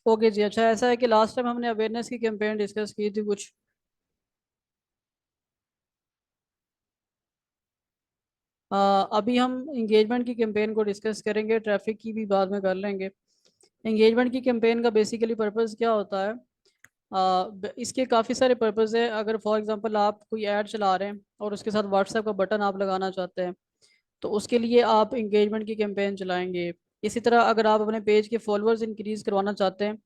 Okay जी। अच्छा, ऐसा है कि लास्ट टाइम हमने अवेयरनेस की कैंपेन डिस्कस की थी कुछ। अभी हम इंगेजमेंट की कैंपेन को डिस्कस करेंगे, ट्रैफिक की भी बाद में कर लेंगे। इंगेजमेंट की कैंपेन का बेसिकली पर्पस क्या होता है? इसके काफ़ी सारे पर्पस है। अगर फॉर एग्जांपल आप कोई ऐड चला रहे हैं और उसके साथ व्हाट्सएप का बटन आप लगाना चाहते हैं, तो उसके लिए आप इंगेजमेंट की कैंपेन चलाएंगे। इसी तरह अगर आप अपने पेज के फॉलोअर्स इंक्रीज करवाना चाहते हैं,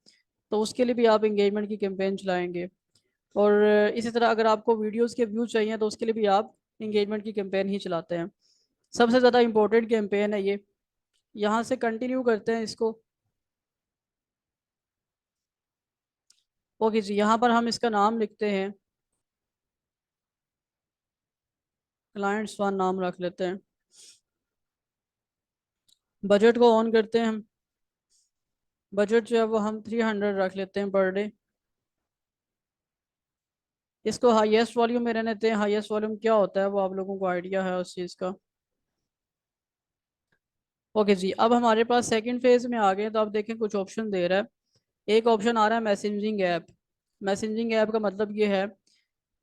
तो उसके लिए भी आप इंगेजमेंट की कैंपेन चलाएंगे। और इसी तरह अगर आपको वीडियोस के व्यू चाहिए, तो उसके लिए भी आप इंगेजमेंट की कैंपेन ही चलाते हैं। सबसे ज़्यादा इम्पोर्टेंट कैंपेन है ये। यहाँ से कंटिन्यू करते हैं इसको। ओके जी, यहाँ पर हम इसका नाम लिखते हैं, क्लाइंट्स वन नाम रख लेते हैं। बजट को ऑन करते हैं हम। बजट जो है वो हम 300 रख लेते हैं पर डे। इसको हाईएस्ट वॉल्यूम में रहने देते हैं। हाईएस्ट वॉल्यूम क्या होता है वो आप लोगों को आइडिया है उस चीज़ का। ओके जी, अब हमारे पास सेकंड फेज में आ गए, तो आप देखें कुछ ऑप्शन दे रहा है। एक ऑप्शन आ रहा है मैसेजिंग ऐप। मैसेजिंग ऐप का मतलब ये है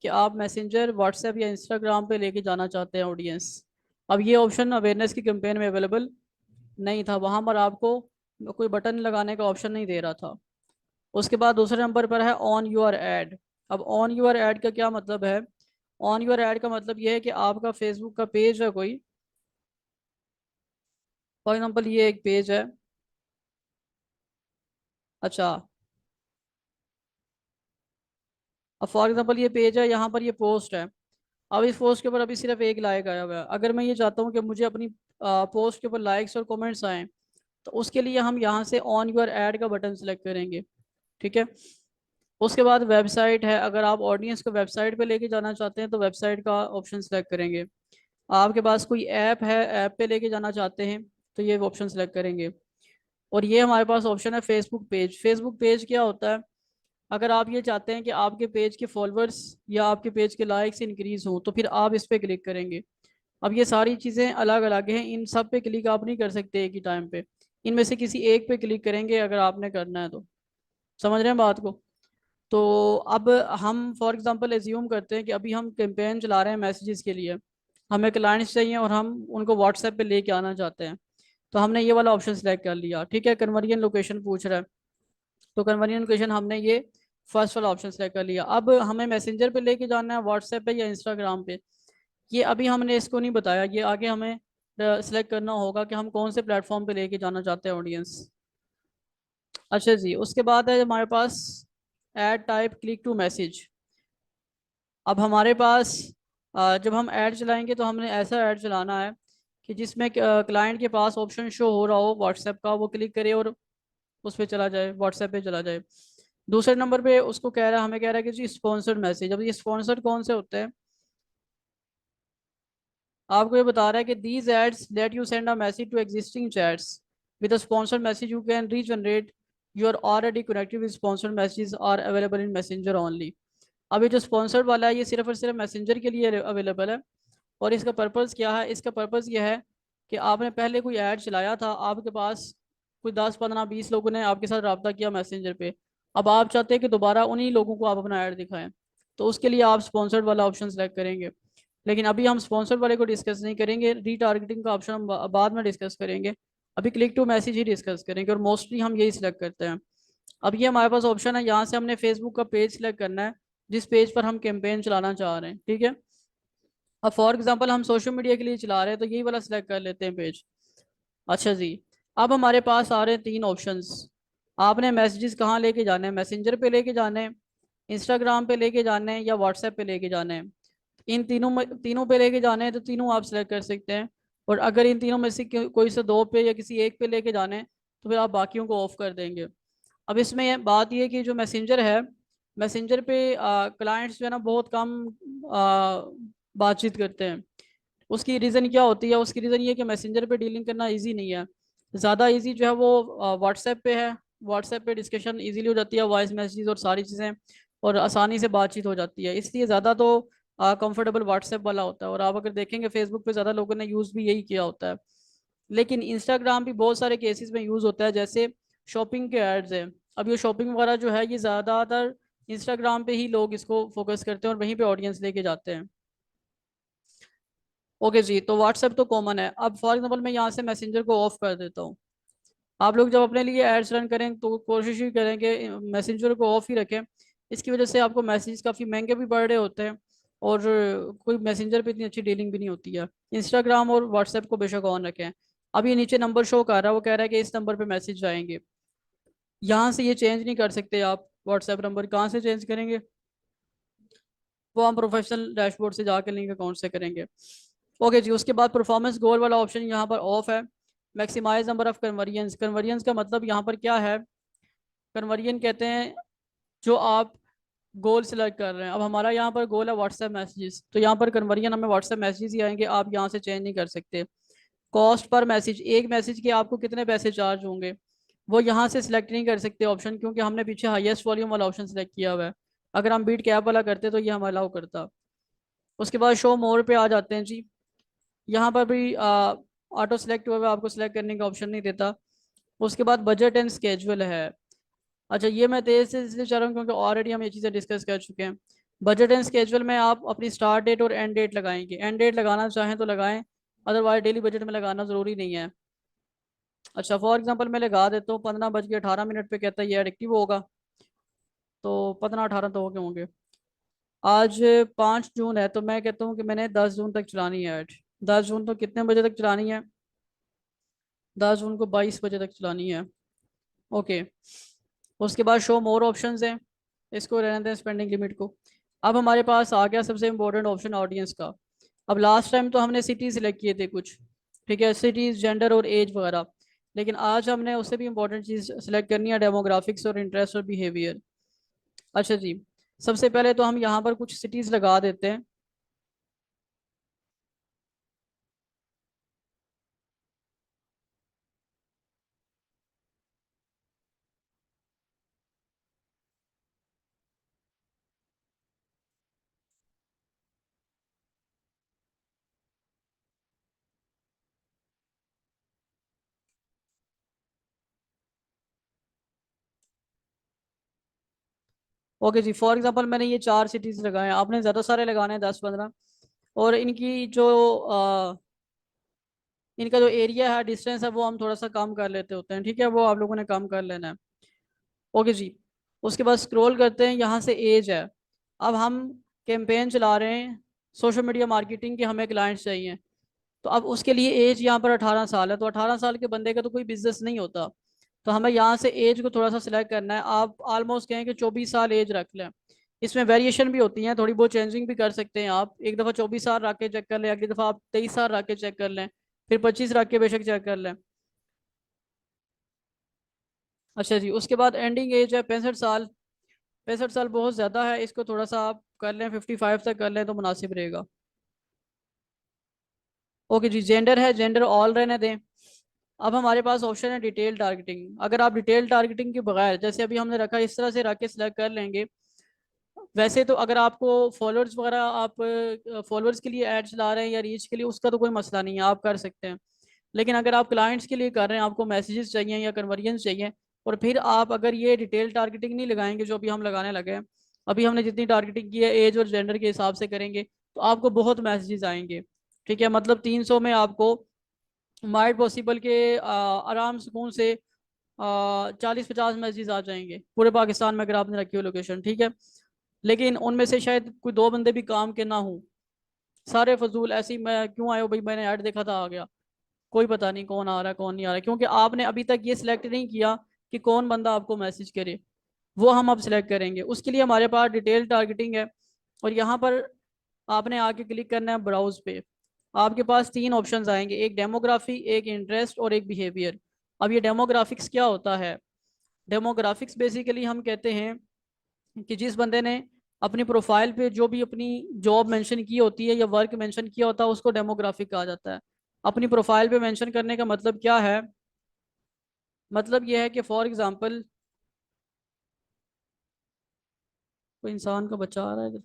कि आप मैसेंजर व्हाट्सएप या इंस्टाग्राम पे लेके जाना चाहते हैं ऑडियंस। अब ये ऑप्शन अवेयरनेस की कैंपेन में अवेलेबल नहीं था, वहां पर आपको कोई बटन लगाने का ऑप्शन नहीं दे रहा था। उसके बाद दूसरे नंबर पर है ऑन योर एड। अब ऑन योर एड का क्या मतलब है? ऑन योर एड का मतलब ये है कि आपका फेसबुक का पेज है कोई। फॉर एग्जाम्पल ये एक पेज है। अच्छा, अब फॉर एग्जाम्पल ये पेज है, यहाँ पर ये पोस्ट है। अब इस पोस्ट के ऊपर अभी सिर्फ एक लाइक आया हुआ है। अगर मैं ये चाहता हूँ कि मुझे अपनी पोस्ट के ऊपर लाइक्स और कमेंट्स आएँ, तो उसके लिए हम यहाँ से ऑन योर ऐड का बटन सेलेक्ट करेंगे। ठीक है। उसके बाद वेबसाइट है। अगर आप ऑडियंस को वेबसाइट पे लेके जाना चाहते हैं, तो वेबसाइट का ऑप्शन सेलेक्ट करेंगे। आपके पास कोई ऐप है, ऐप पे लेके जाना चाहते हैं, तो ये ऑप्शन सेलेक्ट करेंगे। और ये हमारे पास ऑप्शन है फेसबुक पेज। फेसबुक पेज क्या होता है? अगर आप ये चाहते हैं कि आपके पेज के फॉलोअर्स या आपके पेज के लाइक्स इंक्रीज हों, तो फिर आप इस पर क्लिक करेंगे। अब ये सारी चीज़ें अलग अलग हैं, इन सब पे क्लिक आप नहीं कर सकते एक ही टाइम पे। इनमें से किसी एक पे क्लिक करेंगे अगर आपने करना है तो। समझ रहे हैं बात को? तो अब हम फॉर एग्जांपल एज्यूम करते हैं कि अभी हम कैंपेन चला रहे हैं मैसेजेस के लिए। हमें क्लाइंट्स चाहिए और हम उनको व्हाट्सएप पे लेके आना चाहते हैं। तो हमने ये वाला ऑप्शन सेलेक्ट कर लिया। ठीक है, कन्वर्जन लोकेशन पूछ रहा है, तो कन्वर्जन लोकेशन हमने ये फर्स्ट वाला ऑप्शन सेलेक्ट कर लिया। अब हमें मैसेंजर पे लेके जाना है, व्हाट्सएप पे या इंस्टाग्राम पे, ये अभी हमने इसको नहीं बताया। ये आगे हमें सेलेक्ट करना होगा कि हम कौन से प्लेटफॉर्म पे लेके जाना चाहते हैं ऑडियंस। अच्छा जी, उसके बाद है हमारे पास add type click to message. अब हमारे पास जब हम ऐड चलाएंगे, तो हमने ऐसा ऐड चलाना है कि जिसमें क्लाइंट के पास ऑप्शन शो हो रहा हो व्हाट्सएप का, वो क्लिक करे और उस पर चला जाए, व्हाट्सएप पे चला जाए। दूसरे नंबर पे उसको कह रहा है, हमें कह रहा है कि जी स्पॉन्सर्ड मैसेज। अब ये स्पॉन्सर्ड कौन से होते हैं? आपको ये बता रहा है कि these ads let you send a message to existing chats with a sponsored message you can regenerate your already connected with sponsored messages are available in messenger only. अब ये जो स्पॉन्सर्ड वाला है, ये सिर्फ और सिर्फ मैसेंजर के लिए अवेलेबल है। और इसका पर्पज़ क्या है? इसका पर्पज़ ये है कि आपने पहले कोई ऐड चलाया था, आपके पास कोई 10 15 20 लोगों ने आपके साथ रब्ता किया मैसेंजर पे। अब आप चाहते हैं कि दोबारा उन्हीं लोगों को आप अपना ऐड दिखाएं, तो उसके लिए आप स्पॉन्सर्ड वाला ऑप्शन सेलेक्ट करेंगे। लेकिन अभी हम स्पॉन्सर्ड वाले को डिस्कस नहीं करेंगे, रीटारगेटिंग का ऑप्शन हम बाद में डिस्कस करेंगे। अभी क्लिक टू मैसेज ही डिस्कस करेंगे, और मोस्टली हम यही सिलेक्ट करते हैं। अब ये हमारे पास ऑप्शन है, यहाँ से हमने फेसबुक का पेज सिलेक्ट करना है जिस पेज पर हम कैंपेन चलाना चाह रहे हैं। ठीक है। अब फॉर एग्जांपल हम सोशल मीडिया के लिए चला रहे हैं, तो यही वाला सिलेक्ट कर लेते हैं पेज। अच्छा जी, अब हमारे पास आ रहे हैं तीन ऑप्शंस। आपने मैसेजेस कहाँ लेके जाने हैं? मैसेंजर पे लेके जाने हैं, इंस्टाग्राम पे लेके जाने हैं, या व्हाट्सएप पे लेके जाने हैं? इन तीनों पे लेके जाने हैं, तो तीनों आप सिलेक्ट कर सकते हैं। और अगर इन तीनों में से कोई से दो पे या किसी एक पे लेके जाने हैं, तो फिर आप बाकियों को ऑफ कर देंगे। अब इसमें बात ये कि जो मैसेंजर है, मैसेंजर पे क्लाइंट्स जो है ना बहुत कम आ, बातचीत करते हैं। उसकी रीज़न क्या होती है? उसकी रीज़न ये कि मैसेंजर पे डीलिंग करना इजी नहीं है। ज़्यादा इजी जो है वो व्हाट्सएप पे है। व्हाट्सएप पे डिस्कशन इजीली हो जाती है, वॉइस मैसेज और सारी चीज़ें, और आसानी से बातचीत हो जाती है। इसलिए ज़्यादा तो कंफर्टेबल व्हाट्सएप वाला होता है। और आप अगर देखेंगे फेसबुक पे ज़्यादा लोगों ने यूज़ भी यही किया होता है। लेकिन इंस्टाग्राम भी बहुत सारे केसेस में यूज़ होता है, जैसे शॉपिंग के एड्स हैं। अब ये शॉपिंग वगैरह जो है ये ज़्यादातर इंस्टाग्राम पे ही लोग इसको फोकस करते हैं और वहीं पे ऑडियंस लेके जाते हैं। ओके जी, तो व्हाट्सएप तो कॉमन है। अब फॉर एग्जांपल मैं यहाँ से मैसेंजर को ऑफ कर देता हूँ। आप लोग जब अपने लिए एड्स रन करें तो कोशिश ही करें कि मैसेंजर को ऑफ ही रखें। इसकी वजह से आपको मैसेज काफ़ी महंगे भी बढ़ रहे होते हैं और कोई मैसेंजर पे इतनी अच्छी डीलिंग भी नहीं होती है। इंस्टाग्राम और व्हाट्सएप को बेशक ऑन रखें। अब ये नीचे नंबर शो कर रहा है, वो कह रहा है कि इस नंबर पे मैसेज आएंगे। यहाँ से ये चेंज नहीं कर सकते आप। व्हाट्सएप नंबर कहाँ से चेंज करेंगे? वो हम प्रोफेशनल डैशबोर्ड से जाकर लिंक अकाउंट से करेंगे। ओके जी, उसके बाद परफॉर्मेंस गोल वाला ऑप्शन यहाँ पर ऑफ है। Maximise number of conversions, conversions का मतलब यहाँ पर क्या है? कन्वर्जन कहते हैं जो आप गोल सेलेक्ट कर रहे हैं। अब हमारा यहाँ पर गोल है व्हाट्सएप मैसेजेस, तो यहाँ पर कन्वर्जन हमें व्हाट्सएप मैसेजेस ही आएंगे, आप यहाँ से चेंज नहीं कर सकते। कॉस्ट पर मैसेज, एक मैसेज के आपको कितने पैसे चार्ज होंगे वो यहाँ से सिलेक्ट नहीं कर सकते ऑप्शन, क्योंकि हमने पीछे हाईएस्ट वॉल्यूम वाला ऑप्शन सेलेक्ट किया हुआ है। अगर हम बीट कैप वाला करते तो ये हम अलाउ करता। उसके बाद शो मोर पे आ जाते हैं जी। यहाँ पर भी ऑटो सेलेक्ट हुआ है, आपको सेलेक्ट करने का ऑप्शन नहीं देता। उसके बाद बजट एंड स्केजुअल है। अच्छा, ये मैं तेज से इसलिए चाह रहा हूँ क्योंकि ऑलरेडी हम ये चीज़ें डिस्कस कर चुके हैं। बजट एंड स्केजुअल में आप अपनी स्टार्ट डेट और एंड डेट लगाएंगे। एंड डेट लगाना चाहें तो लगाएं, अदरवाइज डेली बजट में लगाना ज़रूरी नहीं है। अच्छा, फॉर एग्जांपल मैं लगा देता हूँ 15:18 पे, कहता है ये एडिक्टिव होगा, तो 15:18 तो हो गए होंगे। आज 5 जून है, तो मैं कहता हूँ कि मैंने 10 जून तक चलानी है ऐड। 10 जून तो कितने बजे तक चलानी है? 10 जून को 22 बजे तक चलानी है। ओके। उसके बाद शो मोर ऑप्शंस हैं, इसको रहने दें स्पेंडिंग लिमिट को। अब हमारे पास आ गया सबसे इम्पोर्टेंट ऑप्शन ऑडियंस का। अब लास्ट टाइम तो हमने सिटी सिलेक्ट किए थे कुछ, ठीक है, सिटीज़, जेंडर और एज वगैरह। लेकिन आज हमने उससे भी इम्पोर्टेंट चीज़ सेलेक्ट करनी है, डेमोग्राफिक्स और इंटरेस्ट और बिहेवियर। अच्छा जी, सबसे पहले तो हम यहाँ पर कुछ सिटीज़ लगा देते हैं। ओके जी, फॉर एग्जांपल मैंने ये 4 सिटीज़ लगाए हैं, आपने ज़्यादा सारे लगाने हैं, 10-15। और इनकी जो इनका जो एरिया है, डिस्टेंस है, वो हम थोड़ा सा कम कर लेते होते हैं, ठीक है, वो आप लोगों ने कम कर लेना है। ओके जी। उसके बाद स्क्रॉल करते हैं, यहाँ से एज है। अब हम कैंपेन चला रहे हैं सोशल मीडिया मार्केटिंग के, हमें क्लाइंट्स चाहिए। तो अब उसके लिए एज यहाँ पर 18 साल है, तो 18 साल के बंदे का तो कोई बिजनेस नहीं होता। तो हमें यहाँ से एज को थोड़ा सा सिलेक्ट करना है। आप ऑलमोस्ट कहें कि 24 साल एज रख लें। इसमें वेरिएशन भी होती है, थोड़ी बहुत चेंजिंग भी कर सकते हैं आप। एक दफ़ा 24 साल रख के चेक कर लें, अगली दफ़ा आप 23 साल रख के चेक कर लें, फिर 25 रख के बेशक चेक कर लें। अच्छा जी, उसके बाद एंडिंग एज है 65 साल। 65 साल बहुत ज़्यादा है, इसको थोड़ा सा आप कर लें, 55 तक कर लें तो मुनासिब रहेगा। ओके जी, जेंडर है, जेंडर ऑल रहने दें। अब हमारे पास ऑप्शन है डिटेल टारगेटिंग। अगर आप डिटेल टारगेटिंग के बगैर, जैसे अभी हमने रखा, इस तरह से रख के सिलेक्ट कर लेंगे। वैसे तो अगर आपको फॉलोअर्स वगैरह, आप फॉलोअर्स के लिए ऐड चला रहे हैं या रीच के लिए, उसका तो कोई मसला नहीं है, आप कर सकते हैं। लेकिन अगर आप क्लाइंट्स के लिए कर रहे हैं, आपको मैसेजेस चाहिए या कन्वर्जन्स चाहिए, और फिर आप अगर ये डिटेल टारगेटिंग नहीं लगाएंगे जो अभी हम लगाने लगे हैं, अभी हमने जितनी टारगेटिंग की है एज और जेंडर के हिसाब से करेंगे, तो आपको बहुत मैसेजेस आएंगे। ठीक है, मतलब 300 में आपको माइट पॉसिबल के आराम सुकून से 40-50 मैसेजेस आ जाएंगे पूरे पाकिस्तान में, अगर आपने रखी हो लोकेशन, ठीक है। लेकिन उनमें से शायद कोई 2 बंदे भी काम के ना हो, सारे फजूल ऐसे ही, मैं क्यों आया हो भाई, मैंने ऐड देखा था आ गया। कोई पता नहीं कौन आ रहा है कौन नहीं आ रहा है, क्योंकि आपने अभी तक ये सिलेक्ट नहीं किया कि कौन बंदा आपको मैसेज करे। वो हम अब सिलेक्ट करेंगे, उसके लिए हमारे पास डिटेल टारगेटिंग है। और यहाँ पर आपने आके क्लिक करना है ब्राउज पे। आपके पास 3 ऑप्शंस आएंगे, एक डेमोग्राफी, एक इंटरेस्ट और एक बिहेवियर। अब ये डेमोग्राफिक्स क्या होता है? डेमोग्राफिक्स बेसिकली हम कहते हैं कि जिस बंदे ने अपनी प्रोफाइल पे जो भी अपनी जॉब मेंशन की होती है या वर्क मेंशन किया होता है, उसको डेमोग्राफिक कहा जाता है। अपनी प्रोफाइल पे मेंशन करने का मतलब क्या है? मतलब यह है कि फॉर एग्जांपल कोई इंसान का बच्चा आ रहा है इधर।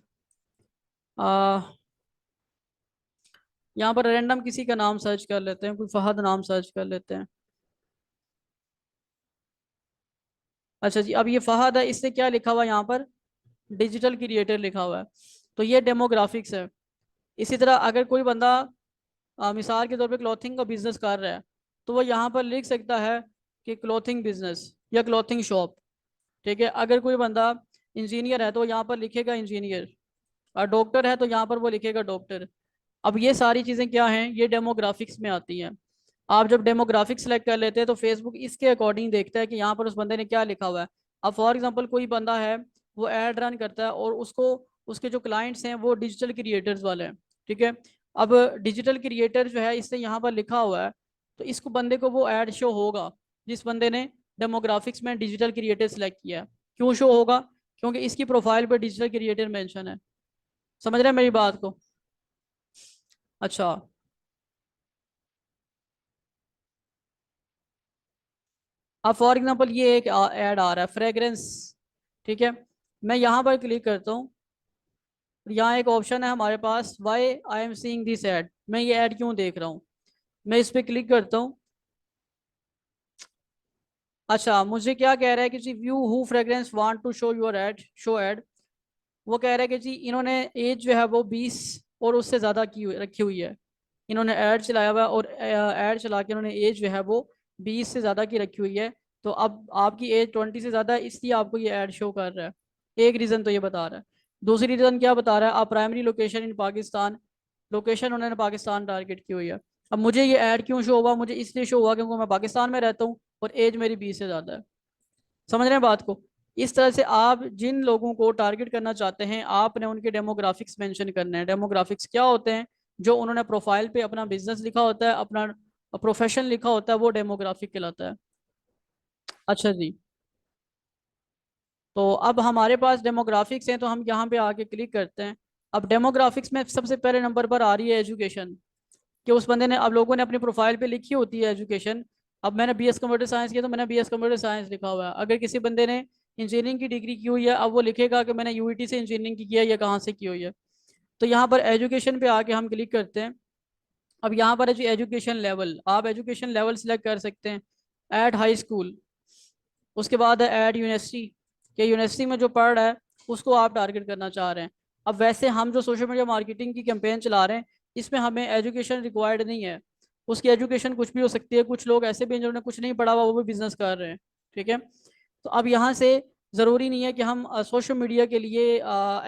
यहाँ पर रैंडम किसी का नाम सर्च कर लेते हैं, कोई फहद नाम सर्च कर लेते हैं। अच्छा जी, अब ये फहद है, इससे क्या लिखा हुआ है यहाँ पर? डिजिटल क्रिएटर लिखा हुआ है। तो ये डेमोग्राफिक्स है। इसी तरह अगर कोई बंदा मिसाल के तौर पे क्लॉथिंग का बिजनेस कर रहा है, तो वो यहाँ पर लिख सकता है कि क्लॉथिंग बिजनेस या क्लॉथिंग शॉप। ठीक है, अगर कोई बंदा इंजीनियर है तो यहाँ पर लिखेगा इंजीनियर, और डॉक्टर है तो यहाँ पर वो लिखेगा डॉक्टर। अब ये सारी चीज़ें क्या हैं, ये डेमोग्राफिक्स में आती हैं। आप जब डेमोग्राफिक्स सेलेक्ट कर लेते हैं तो फेसबुक इसके अकॉर्डिंग देखता है कि यहाँ पर उस बंदे ने क्या लिखा हुआ है। अब फॉर एग्जांपल कोई बंदा है, वो एड रन करता है और उसको, उसके जो क्लाइंट्स हैं वो डिजिटल क्रिएटर्स वाले हैं। ठीक है, अब डिजिटल क्रिएटर जो है इससे यहाँ पर लिखा हुआ है, तो इसको बंदे को वो ऐड शो होगा जिस बंदे ने डेमोग्राफिक्स में डिजिटल क्रिएटर सेलेक्ट किया है। क्यों शो होगा? क्योंकि इसकी प्रोफाइल पर डिजिटल क्रिएटर मेंशन है। समझ रहे हैं मेरी बात को? अच्छा, अब फॉर एग्जांपल ये एक ऐड आ रहा है फ्रेग्रेंस। ठीक है, मैं यहाँ पर क्लिक करता हूँ। यहाँ एक ऑप्शन है हमारे पास, why I am seeing this ad, मैं ये ऐड क्यों देख रहा हूँ। मैं इस पर क्लिक करता हूँ। अच्छा, मुझे क्या कह रहा है कि जी view who fragrance want to show your ad, show ad. वो कह रहा है कि जी इन्होंने एज जो है वो 20 और उससे ज़्यादा की रखी हुई है। इन्होंने ऐड चलाया हुआ है और ऐड चला के इन्होंने एज जो है वो 20 से ज़्यादा की रखी हुई है। तो अब आपकी एज 20 से ज़्यादा है, इसलिए आपको ये ऐड शो कर रहा है। एक रीज़न तो ये बता रहा है। दूसरी रीज़न क्या बता रहा है, आप primary location in Pakistan, location उन्होंने पाकिस्तान टारगेट की हुई है। अब मुझे ये ऐड क्यों शो हुआ, मुझे इसलिए शो हुआ क्योंकि मैं पाकिस्तान में रहता हूँ और एज मेरी 20 से ज़्यादा है। समझ रहे हैं बात को? इस तरह से आप जिन लोगों को टारगेट करना चाहते हैं, आपने उनके डेमोग्राफिक्स मेंशन करने हैं। डेमोग्राफिक्स क्या होते हैं? जो उन्होंने प्रोफाइल पे अपना बिजनेस लिखा होता है, अपना प्रोफेशन लिखा होता है, वो डेमोग्राफिक कहलाता है। अच्छा जी, तो अब हमारे पास डेमोग्राफिक्स हैं, तो हम यहाँ पे आके क्लिक करते हैं। अब डेमोग्राफिक्स में सबसे पहले नंबर पर आ रही है एजुकेशन, कि उस बंदे ने, अब लोगों ने अपनी प्रोफाइल पे लिखी होती है एजुकेशन। अब मैंने बीएस कंप्यूटर साइंस किया तो मैंने बीएस कंप्यूटर साइंस लिखा हुआ है। अगर किसी बंदे ने इंजीनियरिंग की डिग्री की हुई है, अब वो लिखेगा कि मैंने यूईटी से इंजीनियरिंग की है या कहाँ से की हुई है। तो यहाँ पर एजुकेशन पे आके हम क्लिक करते हैं। अब यहाँ पर है जी एजुकेशन लेवल, आप एजुकेशन लेवल सिलेक्ट कर सकते हैं। ऐड हाई स्कूल, उसके बाद है ऐड यूनिवर्सिटी, कि यूनिवर्सिटी में जो पढ़ रहा है उसको आप टारगेट करना चाह रहे हैं। अब वैसे हम जो सोशल मीडिया मार्केटिंग की कैंपेन चला रहे हैं, इसमें हमें एजुकेशन रिक्वायर्ड नहीं है। उसकी एजुकेशन कुछ भी हो सकती है, कुछ लोग ऐसे भी हैं जिन्होंने कुछ नहीं पढ़ा हुआ वो भी बिजनेस कर रहे हैं। ठीक है, तो अब यहाँ से ज़रूरी नहीं है कि हम सोशल मीडिया के लिए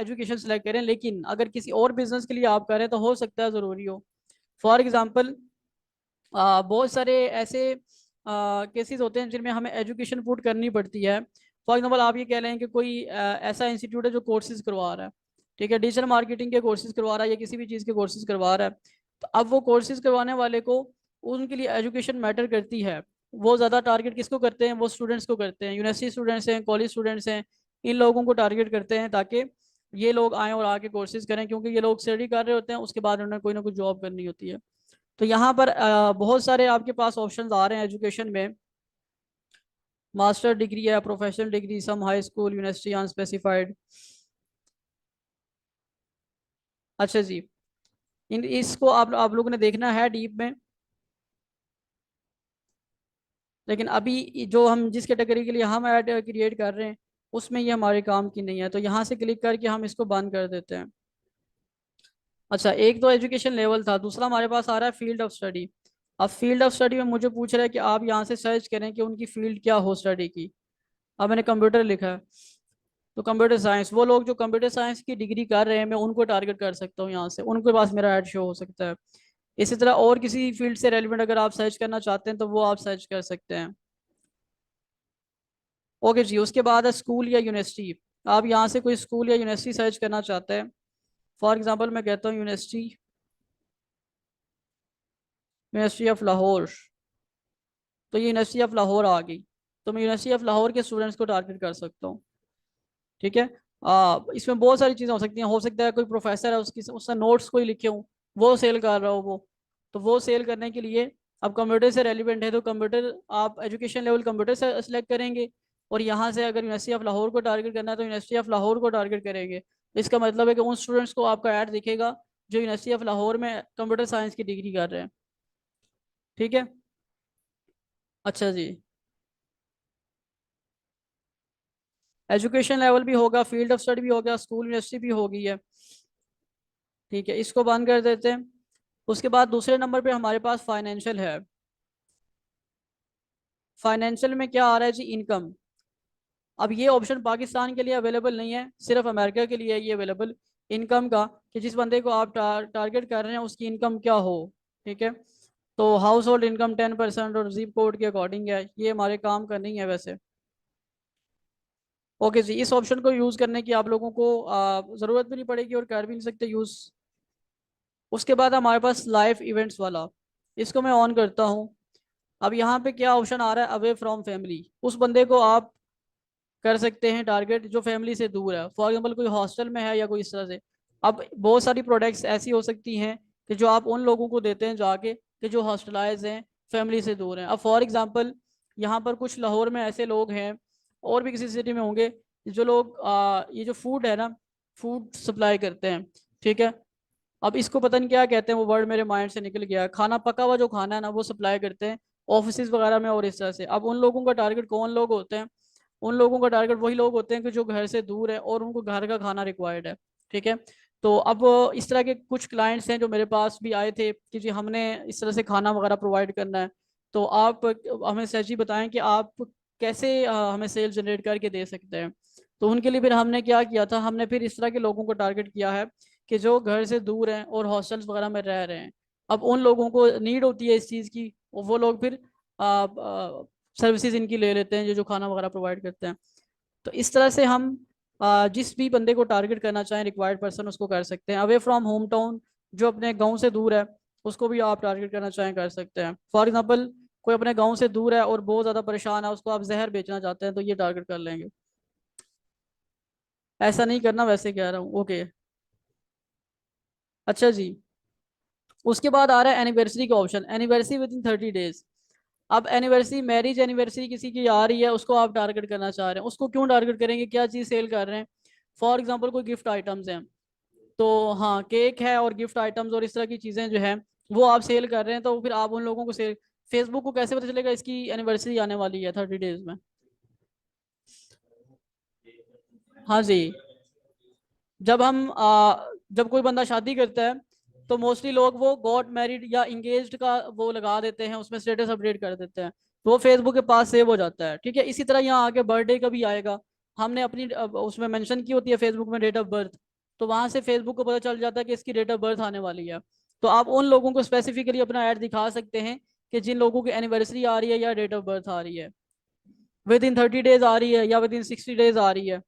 एजुकेशन सेलेक्ट करें, लेकिन अगर किसी और बिजनेस के लिए आप करें तो हो सकता है ज़रूरी हो। फॉर एग्ज़ाम्पल बहुत सारे ऐसे केसेस होते हैं जिनमें हमें एजुकेशन पुट करनी पड़ती है। फॉर एग्जांपल आप ये कह रहे हैं कि कोई ऐसा इंस्टीट्यूट है जो कोर्सेज करवा रहा है। ठीक है, डिजिटल मार्केटिंग के कोर्सेज करवा रहा है या किसी भी चीज़ के कोर्सेज करवा रहा है। तो अब वो कोर्सेज करवाने वाले को, उनके लिए एजुकेशन मैटर करती है। वो ज़्यादा टारगेट किसको करते हैं, वो स्टूडेंट्स को करते हैं, यूनिवर्सिटी स्टूडेंट्स हैं, कॉलेज स्टूडेंट्स हैं। इन लोगों को टारगेट करते हैं ताकि ये लोग आएँ और आके कोर्सेज करें, क्योंकि ये लोग स्टडी कर रहे होते हैं, उसके बाद उन्हें कोई ना कोई जॉब करनी होती है। तो यहाँ पर बहुत सारे आपके पास ऑप्शंस आ रहे हैं एजुकेशन में। मास्टर डिग्री है, professional degree, some high school, university unspecified. अच्छा जी, इन इसको आप लोगों ने देखना है डीप में। लेकिन अभी जो हम जिस कैटेगरी के लिए हम ऐड क्रिएट कर रहे हैं, उसमें ये हमारे काम की नहीं है, तो यहाँ से क्लिक करके हम इसको बंद कर देते हैं। अच्छा, एक तो एजुकेशन लेवल था, दूसरा हमारे पास आ रहा है फील्ड ऑफ स्टडी। अब फील्ड ऑफ स्टडी में मुझे पूछ रहा है कि आप यहाँ से सर्च करें कि उनकी फील्ड क्या हो स्टडी की। अब मैंने कंप्यूटर लिखा है, तो कंप्यूटर साइंस, वो लोग जो कंप्यूटर साइंस की डिग्री कर रहे हैं मैं उनको टारगेट कर सकता हूँ, यहाँ से उनके पास मेरा ऐड शो हो सकता है। इसी तरह और किसी फील्ड से रेलिवेंट अगर आप सर्च करना चाहते हैं तो वो आप सर्च कर सकते हैं। ओके जी, उसके बाद है स्कूल या यूनिवर्सिटी। आप यहाँ से कोई स्कूल या यूनिवर्सिटी सर्च करना चाहते हैं। फॉर एग्जाम्पल मैं कहता हूँ यूनिवर्सिटी, यूनिवर्सिटी ऑफ लाहौर। तो ये यूनिवर्सिटी ऑफ लाहौर आ गई, तो मैं यूनिवर्सिटी ऑफ लाहौर के स्टूडेंट्स को टारगेट कर सकता हूँ। ठीक है, इसमें बहुत सारी चीज़ें हो सकता है कोई प्रोफेसर है, उसकी उसका नोट्स कोई लिखे हूँ, वो सेल कर रहा हो वो। तो वो सेल करने के लिए, अब कंप्यूटर से रेलिवेंट है तो कंप्यूटर, आप एजुकेशन लेवल कंप्यूटर से सिलेक्ट करेंगे। और यहाँ से अगर यूनिवर्सिटी ऑफ लाहौर को टारगेट करना है तो यूनिवर्सिटी ऑफ लाहौर को टारगेट करेंगे। इसका मतलब है कि उन स्टूडेंट्स को आपका ऐड दिखेगा जो यूनिवर्सिटी ऑफ लाहौर में कंप्यूटर साइंस की डिग्री कर रहे हैं। ठीक है, अच्छा जी, एजुकेशन लेवल भी होगा, फील्ड ऑफ स्टडी भी होगा, स्कूल यूनिवर्सिटी भी होगी है। ठीक है, इसको बंद कर देते हैं। उसके बाद दूसरे नंबर पे हमारे पास फाइनेंशियल है। फाइनेंशियल में क्या आ रहा है जी? इनकम। अब ये ऑप्शन पाकिस्तान के लिए अवेलेबल नहीं है, सिर्फ अमेरिका के लिए है ये अवेलेबल, इनकम का, कि जिस बंदे को आप टारगेट कर रहे हैं उसकी इनकम क्या हो। ठीक है, तो हाउस होल्ड इनकम 10% और जिप कोड के अकॉर्डिंग है, ये हमारे काम का नहीं है वैसे। ओके जी, इस ऑप्शन को यूज़ करने की आप लोगों को ज़रूरत भी नहीं पड़ेगी और कर भी नहीं सकते यूज़। उसके बाद हमारे पास लाइफ इवेंट्स वाला, इसको मैं ऑन करता हूँ। अब यहाँ पे क्या ऑप्शन आ रहा है? Away from family. उस बंदे को आप कर सकते हैं टारगेट जो फैमिली से दूर है, फॉर एग्जाम्पल कोई हॉस्टल में है या कोई इस तरह से। अब बहुत सारी प्रोडक्ट्स ऐसी हो सकती हैं कि जो आप उन लोगों को देते हैं जाके, कि जो हॉस्टलाइज हैं, फैमिली से दूर हैं। अब फॉर एग्जाम्पल यहाँ पर कुछ लाहौर में ऐसे लोग हैं, और भी किसी सिटी में होंगे, जो लोग ये जो फूड है ना, फूड सप्लाई करते हैं। ठीक है, अब इसको पता नहीं क्या कहते हैं, वो वर्ड मेरे माइंड से निकल गया। खाना पका हुआ जो खाना है ना, वो सप्लाई करते हैं ऑफिस वगैरह में और इस तरह से। अब उन लोगों का टारगेट कौन लोग होते हैं? उन लोगों का टारगेट वही लोग होते हैं कि जो घर से दूर है और उनको घर का खाना रिक्वायर्ड है। ठीक है, तो अब इस तरह के कुछ क्लाइंट्स हैं जो मेरे पास भी आए थे कि जी हमने इस तरह से खाना वगैरह प्रोवाइड करना है, तो आप हमें सर जी बताएं कि आप कैसे हमें सेल जनरेट करके दे सकते हैं। तो उनके लिए फिर हमने क्या किया था, हमने फिर इस तरह के लोगों को टारगेट किया है कि जो घर से दूर हैं और हॉस्टल्स वगैरह में रह रहे हैं। अब उन लोगों को नीड होती है इस चीज़ की, और वो लोग फिर सर्विसेज इनकी ले लेते हैं, जो जो खाना वगैरह प्रोवाइड करते हैं। तो इस तरह से हम जिस भी बंदे को टारगेट करना चाहें, रिक्वायर्ड पर्सन, उसको कर सकते हैं। अवे फ्रॉम होम टाउन, जो अपने गांव से दूर है, उसको भी आप टारगेट करना चाहें कर सकते हैं। फॉर एग्जांपल कोई अपने गांव से दूर है और बहुत ज़्यादा परेशान है, उसको आप जहर बेचना चाहते हैं, तो ये टारगेट कर लेंगे। ऐसा नहीं करना, वैसे कह रहा हूँ। ओके, अच्छा जी। उसके बाद आ रहा है एनिवर्सरी का option, anniversary with in 30 days. अब एनिवर्सरी, मैरिज एनिवर्सरी किसी की आ रही है, उसको आप टारगेट करना चाह रहे हैं। उसको क्यों टारगेट करेंगे? क्या चीज़ सेल कर रहे हैं? फॉर एग्जाम्पल कोई गिफ्ट आइटम्स हैं, तो हाँ केक है और गिफ्ट आइटम्स और इस तरह की चीज़ें जो है वो आप सेल कर रहे हैं, तो फिर आप उन लोगों को सेल, फेसबुक को कैसे पता चलेगा इसकी एनिवर्सरी आने वाली है 30 डेज में? हाँ जी, जब कोई बंदा शादी करता है, तो मोस्टली लोग वो गॉट मैरिड या इंगेज्ड का वो लगा देते हैं, उसमें स्टेटस अपडेट कर देते हैं, तो वो फेसबुक के पास सेव हो जाता है। ठीक है, इसी तरह यहाँ आगे बर्थडे का भी आएगा, हमने अपनी उसमें मेंशन की होती है फेसबुक में डेट ऑफ बर्थ, तो वहां से फेसबुक को पता चल जाता है कि इसकी डेट ऑफ बर्थ आने वाली है। तो आप उन लोगों को स्पेसिफिकली अपना ऐड दिखा सकते हैं कि जिन लोगों की एनिवर्सरी आ रही है या डेट ऑफ बर्थ आ रही है, विद इन 30 डेज आ रही है या विद इन 60 डेज आ रही है।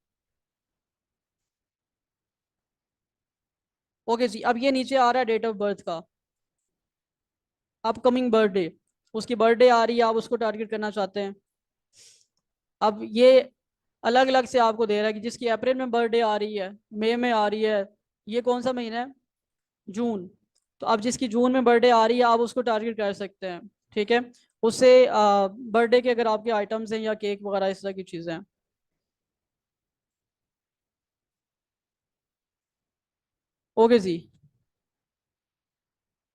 ओके जी, अब ये नीचे आ रहा है डेट ऑफ बर्थ का, अपकमिंग बर्थडे, उसकी बर्थडे आ रही है, आप उसको टारगेट करना चाहते हैं। अब ये अलग अलग से आपको दे रहा है कि जिसकी अप्रैल में बर्थडे आ रही है, मई में आ रही है, ये कौन सा महीना है? जून। तो अब जिसकी जून में बर्थडे आ रही है, आप उसको टारगेट कर सकते हैं। ठीक है, उससे बर्थडे के अगर आपके आइटम्स हैं या केक वगैरह इस तरह की चीज़ें हैं। ओके जी,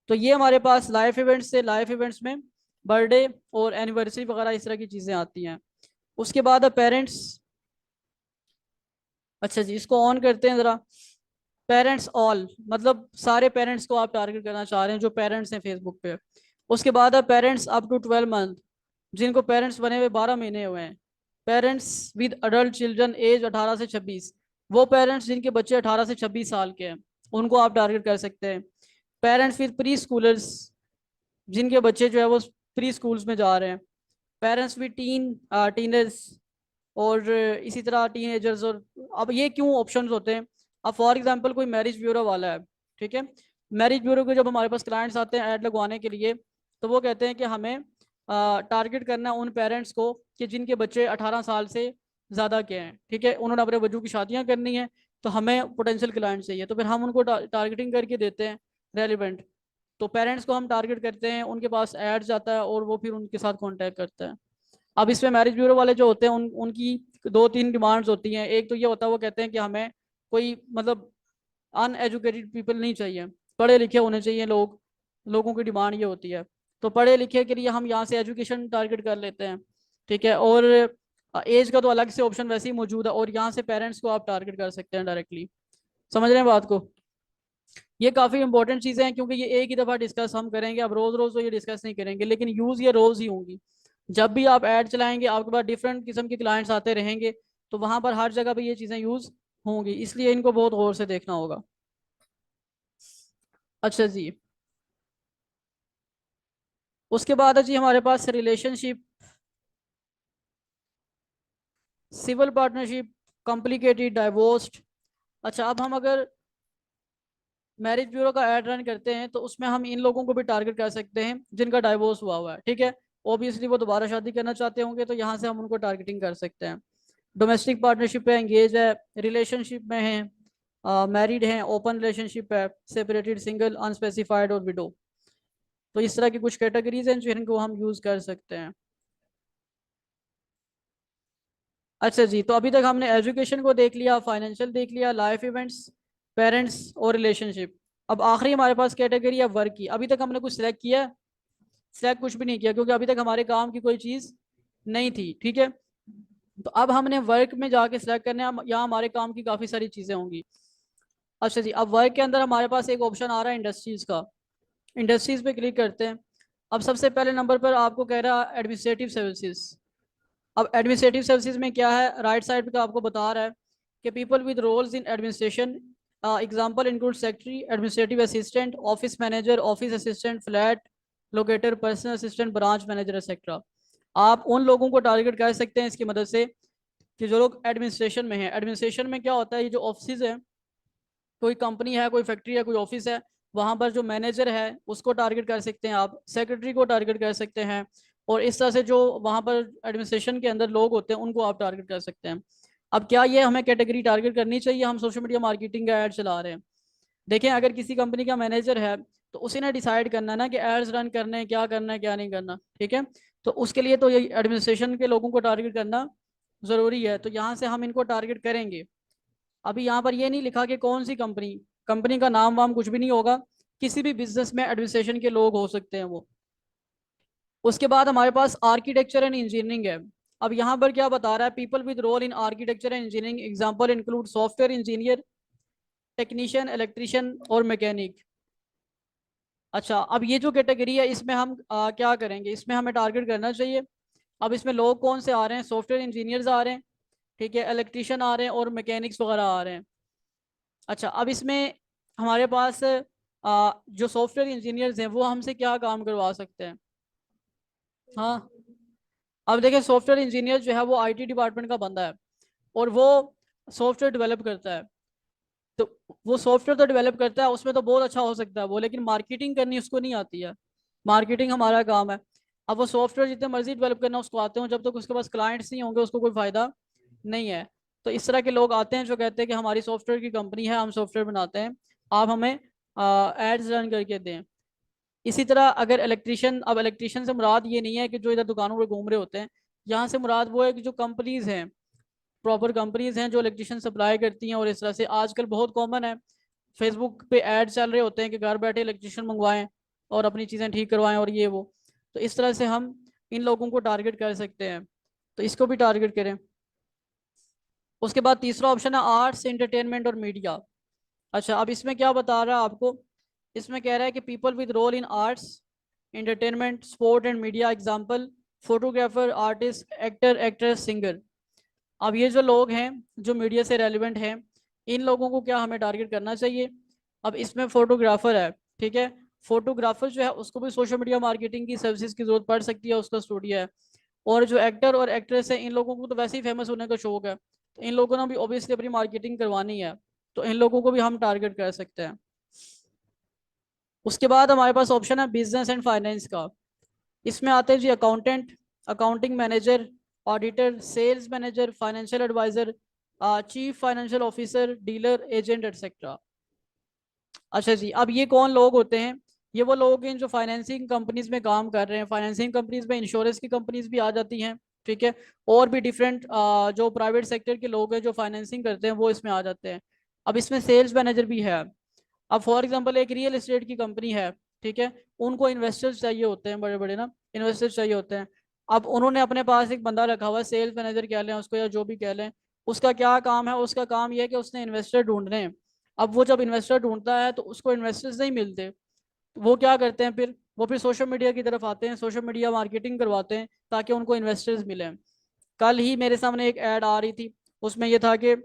तो ये हमारे पास लाइफ इवेंट्स से, लाइफ इवेंट्स में बर्थडे और एनिवर्सरी वगैरह इस तरह की चीज़ें आती हैं। उसके बाद पेरेंट्स। अच्छा जी, इसको ऑन करते हैं ज़रा। पेरेंट्स ऑल, मतलब सारे पेरेंट्स को आप टारगेट करना चाह रहे हैं जो पेरेंट्स हैं फेसबुक पे। उसके बाद है पेरेंट्स अप टू 12 मंथ, जिनको पेरेंट्स बने हुए 12 महीने हुए हैं। Parents with adult children age 18 से 26, वो पेरेंट्स जिनके बच्चे 18 से 26 साल के हैं, उनको आप टारगेट कर सकते हैं। पेरेंट्स विद प्री स्कूलर्स, जिनके बच्चे जो है वो प्री स्कूल्स में जा रहे हैं। पेरेंट्स विद टीनर्स, और इसी तरह टीनेजर्स। और अब ये क्यों ऑप्शंस होते हैं? अब फॉर एग्जांपल कोई मैरिज ब्यूरो वाला है, ठीक है, मैरिज ब्यूरो के जब हमारे पास क्लाइंट्स आते हैं ऐड लगवाने के लिए, तो वो कहते हैं कि हमें टारगेट करना है उन पेरेंट्स को कि जिनके बच्चे 18 साल से ज़्यादा के हैं। ठीक है, उन्होंने अपने बच्चों की शादियाँ करनी है, तो हमें पोटेंशियल क्लाइंट चाहिए, तो फिर हम उनको टारगेटिंग करके देते हैं रेलिवेंट। तो पेरेंट्स को हम टारगेट करते हैं, उनके पास एड जाता है और वो फिर उनके साथ कॉन्टैक्ट करता है। अब इसमें मैरिज ब्यूरो वाले जो होते हैं उनकी दो तीन डिमांड्स होती हैं। एक तो ये होता है, वो कहते हैं कि हमें कोई मतलब अनएजुकेटेड पीपल नहीं चाहिए, पढ़े लिखे होने चाहिए लोग, लोगों की डिमांड ये होती है। तो पढ़े लिखे के लिए हम यहाँ से एजुकेशन टारगेट कर लेते हैं। ठीक है, और एज का तो अलग से ऑप्शन वैसे ही मौजूद है, और यहाँ से पेरेंट्स को आप टारगेट कर सकते हैं डायरेक्टली। समझ रहे हैं बात को? ये काफ़ी इंपॉर्टेंट चीज़ें हैं, क्योंकि ये एक ही दफ़ा डिस्कस हम करेंगे, अब रोज़ रोज़ तो ये डिस्कस नहीं करेंगे, लेकिन यूज़ ये रोज़ ही होंगी। जब भी आप ऐड चलाएंगे आपके पास डिफरेंट किस्म के क्लाइंट्स आते रहेंगे, तो वहाँ पर हर जगह पे ये चीज़ें यूज़ होंगी, इसलिए इनको बहुत गौर से देखना होगा। अच्छा जी, उसके बाद है जी हमारे पास relationship, civil partnership, complicated, divorced. अच्छा, अब हम अगर मैरिज ब्यूरो का ऐड रन करते हैं तो उसमें हम इन लोगों को भी टारगेट कर सकते हैं जिनका डाइवोर्स हुआ है, ठीक है। ऑब्वियसली वो दोबारा शादी करना चाहते होंगे, तो यहाँ से हम उनको टारगेटिंग कर सकते हैं। डोमेस्टिक पार्टनरशिप है, एंगेज है, रिलेशनशिप में है, मैरिड हैं, ओपन रिलेशनशिप है, सेपरेटेड, सिंगल, अनस्पेसिफाइड और विडो। तो इस तरह की कुछ कैटेगरीज हैं जिनको हम यूज़ कर सकते हैं। अच्छा जी, तो अभी तक हमने एजुकेशन को देख लिया, फाइनेंशियल देख लिया, लाइफ इवेंट्स, पेरेंट्स और रिलेशनशिप। अब आखिरी हमारे पास कैटेगरी है वर्क की। अभी तक हमने कुछ सिलेक्ट किया है? सिलेक्ट कुछ भी नहीं किया, क्योंकि अभी तक हमारे काम की कोई चीज़ नहीं थी, ठीक है। तो अब हमने वर्क में जाके सिलेक्ट करने हैं, यहाँ हमारे काम की काफ़ी सारी चीज़ें होंगी। अच्छा जी, अब वर्क के अंदर हमारे पास एक ऑप्शन आ रहा है इंडस्ट्रीज़ का। इंडस्ट्रीज़ पे क्लिक करते हैं। अब सबसे पहले नंबर पर आपको कह रहा है एडमिनिस्ट्रेटिव सर्विसेज। अब एडमिनिस्ट्रेटिव सर्विसेज में क्या है, राइट साइड पे आपको बता रहा है कि people with roles in administration, example include secretary, administrative assistant, office manager, office assistant, flat locator, personal assistant, branch manager etcetera. आप उन लोगों को टारगेट कर सकते हैं इसकी मदद से कि जो लोग एडमिनिस्ट्रेशन में हैं। एडमिनिस्ट्रेशन में क्या होता है, ये जो ऑफिस है, कोई कंपनी है, कोई फैक्ट्री है, कोई ऑफिस है, वहां पर जो मैनेजर है उसको टारगेट कर सकते हैं आप, सेक्रेटरी को टारगेट कर सकते हैं, और इस तरह से जो वहां पर एडमिनिस्ट्रेशन के अंदर लोग होते हैं उनको आप टारगेट कर सकते हैं। अब क्या ये हमें कैटेगरी टारगेट करनी चाहिए? हम सोशल मीडिया मार्केटिंग का ऐड चला रहे हैं। देखें, अगर किसी कंपनी का मैनेजर है तो उसी ने डिसाइड करना है ना कि एड्स रन करने हैं, क्या करना है क्या नहीं करना, ठीक है। तो उसके लिए तो ये एडमिनिस्ट्रेशन के लोगों को टारगेट करना ज़रूरी है, तो यहाँ से हम इनको टारगेट करेंगे। अभी यहाँ पर ये नहीं लिखा कि कौन सी कंपनी, कंपनी का नाम वाम कुछ भी नहीं होगा, किसी भी बिजनेस में एडमिनिस्ट्रेशन के लोग हो सकते हैं वो। उसके बाद हमारे पास आर्किटेक्चर एंड इंजीनियरिंग है। अब यहाँ पर क्या बता रहा है, people with role in architecture and engineering, example include software engineer, technician, electrician और मैकेनिक। अच्छा, अब ये जो कैटेगरी है इसमें हम क्या करेंगे, इसमें हमें टारगेट करना चाहिए। अब इसमें लोग कौन से आ रहे हैं, सॉफ्टवेयर इंजीनियर्स आ रहे हैं, ठीक है, इलेक्ट्रिशियन आ रहे हैं और मैकेनिक्स वगैरह आ रहे हैं। अच्छा, अब इसमें हमारे पास जो सॉफ्टवेयर इंजीनियर्स हैं वो हमसे क्या काम करवा सकते हैं? हाँ, अब देखिए, सॉफ्टवेयर इंजीनियर जो है वो आईटी डिपार्टमेंट का बंदा है, और वो सॉफ्टवेयर डेवलप करता है। तो वो सॉफ्टवेयर तो डेवलप करता है, उसमें तो बहुत अच्छा हो सकता है वो, लेकिन मार्केटिंग करनी उसको नहीं आती है। मार्केटिंग हमारा काम है। अब वो सॉफ्टवेयर जितने मर्जी डेवलप करना उसको आते हो, जब तक उसके पास क्लाइंट्स नहीं होंगे उसको कोई फायदा नहीं है। तो इस तरह के लोग आते हैं जो कहते हैं कि हमारी सॉफ्टवेयर की कंपनी है, हम सॉफ्टवेयर बनाते हैं, आप हमें एड्स रन करके दें। इसी तरह अगर इलेक्ट्रिशियन, अब इलेक्ट्रिशियन से मुराद ये नहीं है कि जो इधर दुकानों पर घूम रहे होते हैं, यहाँ से मुराद वो है कि जो कंपनीज हैं, प्रॉपर कंपनीज हैं जो इलेक्ट्रिशियन सप्लाई करती हैं, और इस तरह से आजकल बहुत कॉमन है, फेसबुक पे ऐड चल रहे होते हैं कि घर बैठे इलेक्ट्रिशियन मंगवाएं और अपनी चीज़ें ठीक करवाएं और ये वो। तो इस तरह से हम इन लोगों को टारगेट कर सकते हैं, तो इसको भी टारगेट करें। उसके बाद तीसरा ऑप्शन है आर्ट्स, एंटरटेनमेंट और मीडिया। अच्छा, अब इसमें क्या बता रहा है आपको, इसमें कह रहा है कि people with role in arts, entertainment, sport and media, example photographer, artist, actor, actress, singer. अब ये जो लोग हैं जो मीडिया से रेलिवेंट हैं, इन लोगों को क्या हमें टारगेट करना चाहिए? अब इसमें फोटोग्राफर है, ठीक है, फोटोग्राफर जो है उसको भी सोशल मीडिया मार्केटिंग की सर्विसेज की जरूरत पड़ सकती है, उसका स्टूडियो है। और जो एक्टर और एक्ट्रेस है, इन लोगों को तो वैसे ही फेमस होने का शौक है, तो इन लोगों ने भी ऑब्वियसली अपनी मार्केटिंग करवानी है, तो इन लोगों को भी हम टारगेट कर सकते हैं। उसके बाद हमारे पास ऑप्शन है बिजनेस एंड फाइनेंस का। इसमें आते हैं जी accountant, accounting manager, auditor, sales manager, financial adviser, chief financial officer, dealer, agent etcetera. अच्छा जी, अब ये कौन लोग होते हैं? ये वो लोग हैं जो फाइनेंसिंग कंपनीज में काम कर रहे हैं। फाइनेंसिंग कंपनीज में इंश्योरेंस की कंपनीज भी आ जाती हैं, ठीक है, और भी डिफरेंट जो प्राइवेट सेक्टर के लोग हैं जो फाइनेंसिंग करते हैं वो इसमें आ जाते हैं। अब इसमें सेल्स मैनेजर भी है। अब फॉर एग्जांपल एक रियल एस्टेट की कंपनी है, ठीक है, उनको इन्वेस्टर्स चाहिए होते हैं, बड़े बड़े ना इन्वेस्टर्स चाहिए होते हैं। अब उन्होंने अपने पास एक बंदा रखा हुआ है, सेल्स मैनेजर कह लें उसको या जो भी कह लें। उसका क्या काम है, उसका काम यह है कि उसने इन्वेस्टर ढूंढने हैं। अब वो जब इन्वेस्टर ढूंढता है तो उसको इन्वेस्टर्स नहीं मिलते, तो वो क्या करते हैं फिर, वो फिर सोशल मीडिया की तरफ आते हैं, सोशल मीडिया मार्केटिंग करवाते हैं ताकि उनको इन्वेस्टर्स मिलें। कल ही मेरे सामने एक ऐड आ रही थी, उसमें यह था कि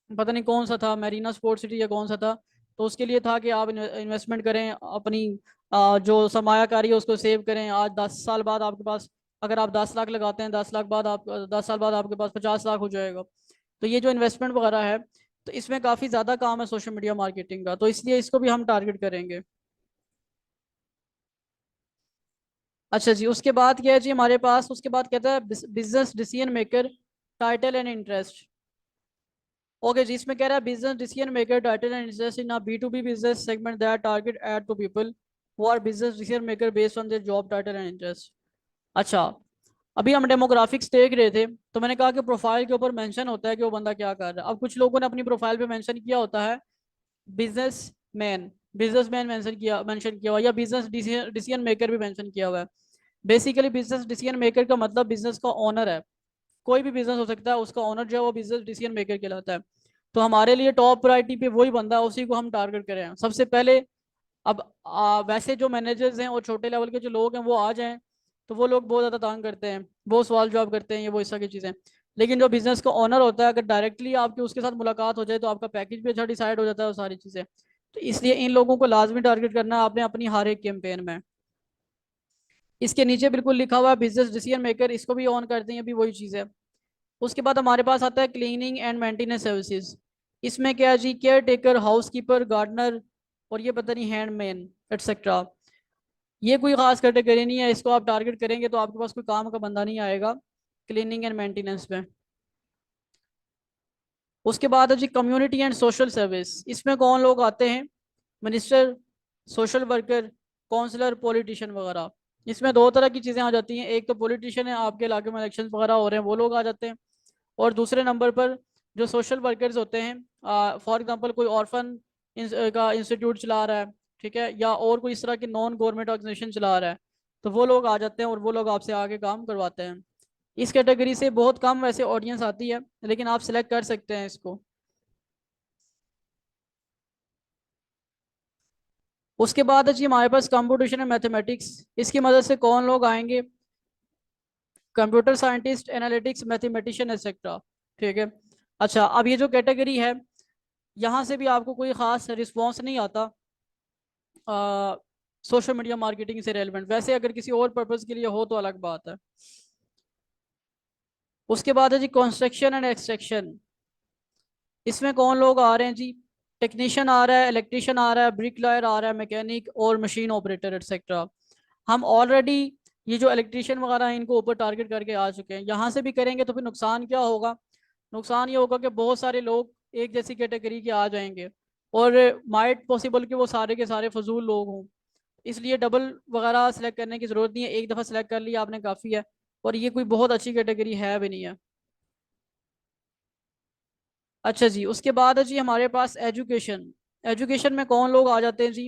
पता नहीं कौन सा था, मैरीना स्पोर्ट सिटी या कौन सा था, तो उसके लिए था कि आप इन्वेस्टमेंट करें अपनी, जो सरमायाकारी है उसको सेव करें। आज 10 साल बाद आपके पास, अगर आप 10 लाख लगाते हैं, 10 लाख बाद आप 10 साल बाद आपके पास 50 लाख हो जाएगा। तो ये जो इन्वेस्टमेंट वगैरह है, तो इसमें काफ़ी ज़्यादा काम है सोशल मीडिया मार्केटिंग का, तो इसलिए इसको भी हम टारगेट करेंगे। अच्छा जी, उसके बाद क्या है जी हमारे पास, उसके बाद कहता है business decision maker title and interest. Okay जी, इसमें कह रहा है business decision maker title and interest in B to B business segment that target ad to people who are business decision maker based on their job title and interest. अच्छा, अभी हम demographics देख रहे थे, तो मैंने कहा कि प्रोफाइल के ऊपर मेंशन होता है कि वो बंदा क्या कर रहा है। अब कुछ लोगों ने अपनी प्रोफाइल पे मेंशन किया होता है बिजनेस मैन, बिजनेसमैन मेंशन किया हुआ, या बिजनेस डिसीजन मेकर भी मेंशन किया हुआ है। बेसिकली बिजनेस डिसीजन मेकर का मतलब बिजनेस का ओनर है। कोई भी बिजनेस हो सकता है, उसका ओनर जो है वो बिजनेस डिसीजन मेकर कहलाता है। तो हमारे लिए टॉप प्रायोरिटी पे वही बंदा है, उसी को हम टारगेट करें सबसे पहले। अब वैसे जो मैनेजर्स हैं और छोटे लेवल के जो लोग हैं वो आ जाएं, तो वो लोग बहुत ज़्यादा तंग करते हैं, बहुत सवाल जवाब करते हैं, ये वो इस तरह की चीज़ें। लेकिन जो बिजनेस का ओनर होता है, अगर डायरेक्टली आपकी उसके साथ मुलाकात हो जाए तो आपका पैकेज भी अच्छा डिसाइड हो जाता है, वो सारी चीज़ें। तो इसलिए इन लोगों को लाजमी टारगेट करना है आपने अपनी हर एक कैंपेन में। इसके नीचे बिल्कुल लिखा हुआ है बिजनेस डिसीजन मेकर, इसको भी ऑन करते हैं, अभी वही चीज़ है। उसके बाद हमारे पास आता है क्लीनिंग एंड मेंटेनेंस सर्विसेज। इसमें क्या है जी, caretaker, housekeeper, gardener, और ये पता नहीं हैंडमैन एटसेट्रा। ये कोई खास कैटेगरी नहीं है, इसको आप टारगेट करेंगे तो आपके पास कोई काम का बंदा नहीं आएगा क्लीनिंग एंड मेंटेनेंस में। उसके बाद है जी कम्युनिटी एंड सोशल सर्विस। इसमें कौन लोग आते हैं, minister, social worker, counsellor, politician वगैरह। इसमें दो तरह की चीज़ें आ जाती हैं, एक तो पॉलिटिशियन है, आपके इलाके में इलेक्शन वगैरह हो रहे हैं वो लोग आ जाते हैं। और दूसरे नंबर पर जो सोशल वर्कर्स होते हैं, फॉर एग्जांपल कोई ऑर्फन का इंस्टीट्यूट चला रहा है, ठीक है, या और कोई इस तरह की नॉन गवर्नमेंट ऑर्गेनाइजेशन चला रहा है, तो वो लोग आ जाते हैं और वो लोग आपसे आगे काम करवाते हैं। इस कैटेगरी से बहुत कम वैसे ऑडियंस आती है, लेकिन आप सिलेक्ट कर सकते हैं इसको। उसके बाद है जी हमारे पास कंप्यूटेशन एंड मैथमेटिक्स। इसकी मदद से कौन लोग आएंगे, computer scientist, analytics, mathematician etcetera, ठीक है। अच्छा, अब ये जो कैटेगरी है, यहाँ से भी आपको कोई खास रिस्पॉन्स नहीं आता सोशल मीडिया मार्केटिंग से रेलिवेंट, वैसे अगर किसी और पर्पज़ के लिए हो तो अलग बात है। उसके बाद है जी कंस्ट्रक्शन एंड एक्सट्रैक्शन। इसमें कौन लोग आ रहे हैं जी, टेक्नीशियन आ रहा है, इलेक्ट्रिशियन आ रहा है, ब्रिक लायर आ रहा है, मैकेनिक और मशीन ऑपरेटर एक्सेट्रा। हम ऑलरेडी ये जो इलेक्ट्रिशियन वगैरह हैं इनको ऊपर टारगेट करके आ चुके हैं, यहाँ से भी करेंगे तो फिर नुकसान क्या होगा, नुकसान ये होगा कि बहुत सारे लोग एक जैसी कैटेगरी के आ जाएंगे, और माइट पॉसिबल कि वो सारे के सारे फजूल लोग हों। इसलिए डबल वगैरह सेलेक्ट करने की ज़रूरत नहीं है, एक दफ़ा सेलेक्ट कर लिया आपने काफ़ी है, और ये कोई बहुत अच्छी कैटेगरी है भी नहीं है। अच्छा जी, उसके बाद है जी हमारे पास एजुकेशन। एजुकेशन में कौन लोग आ जाते हैं जी,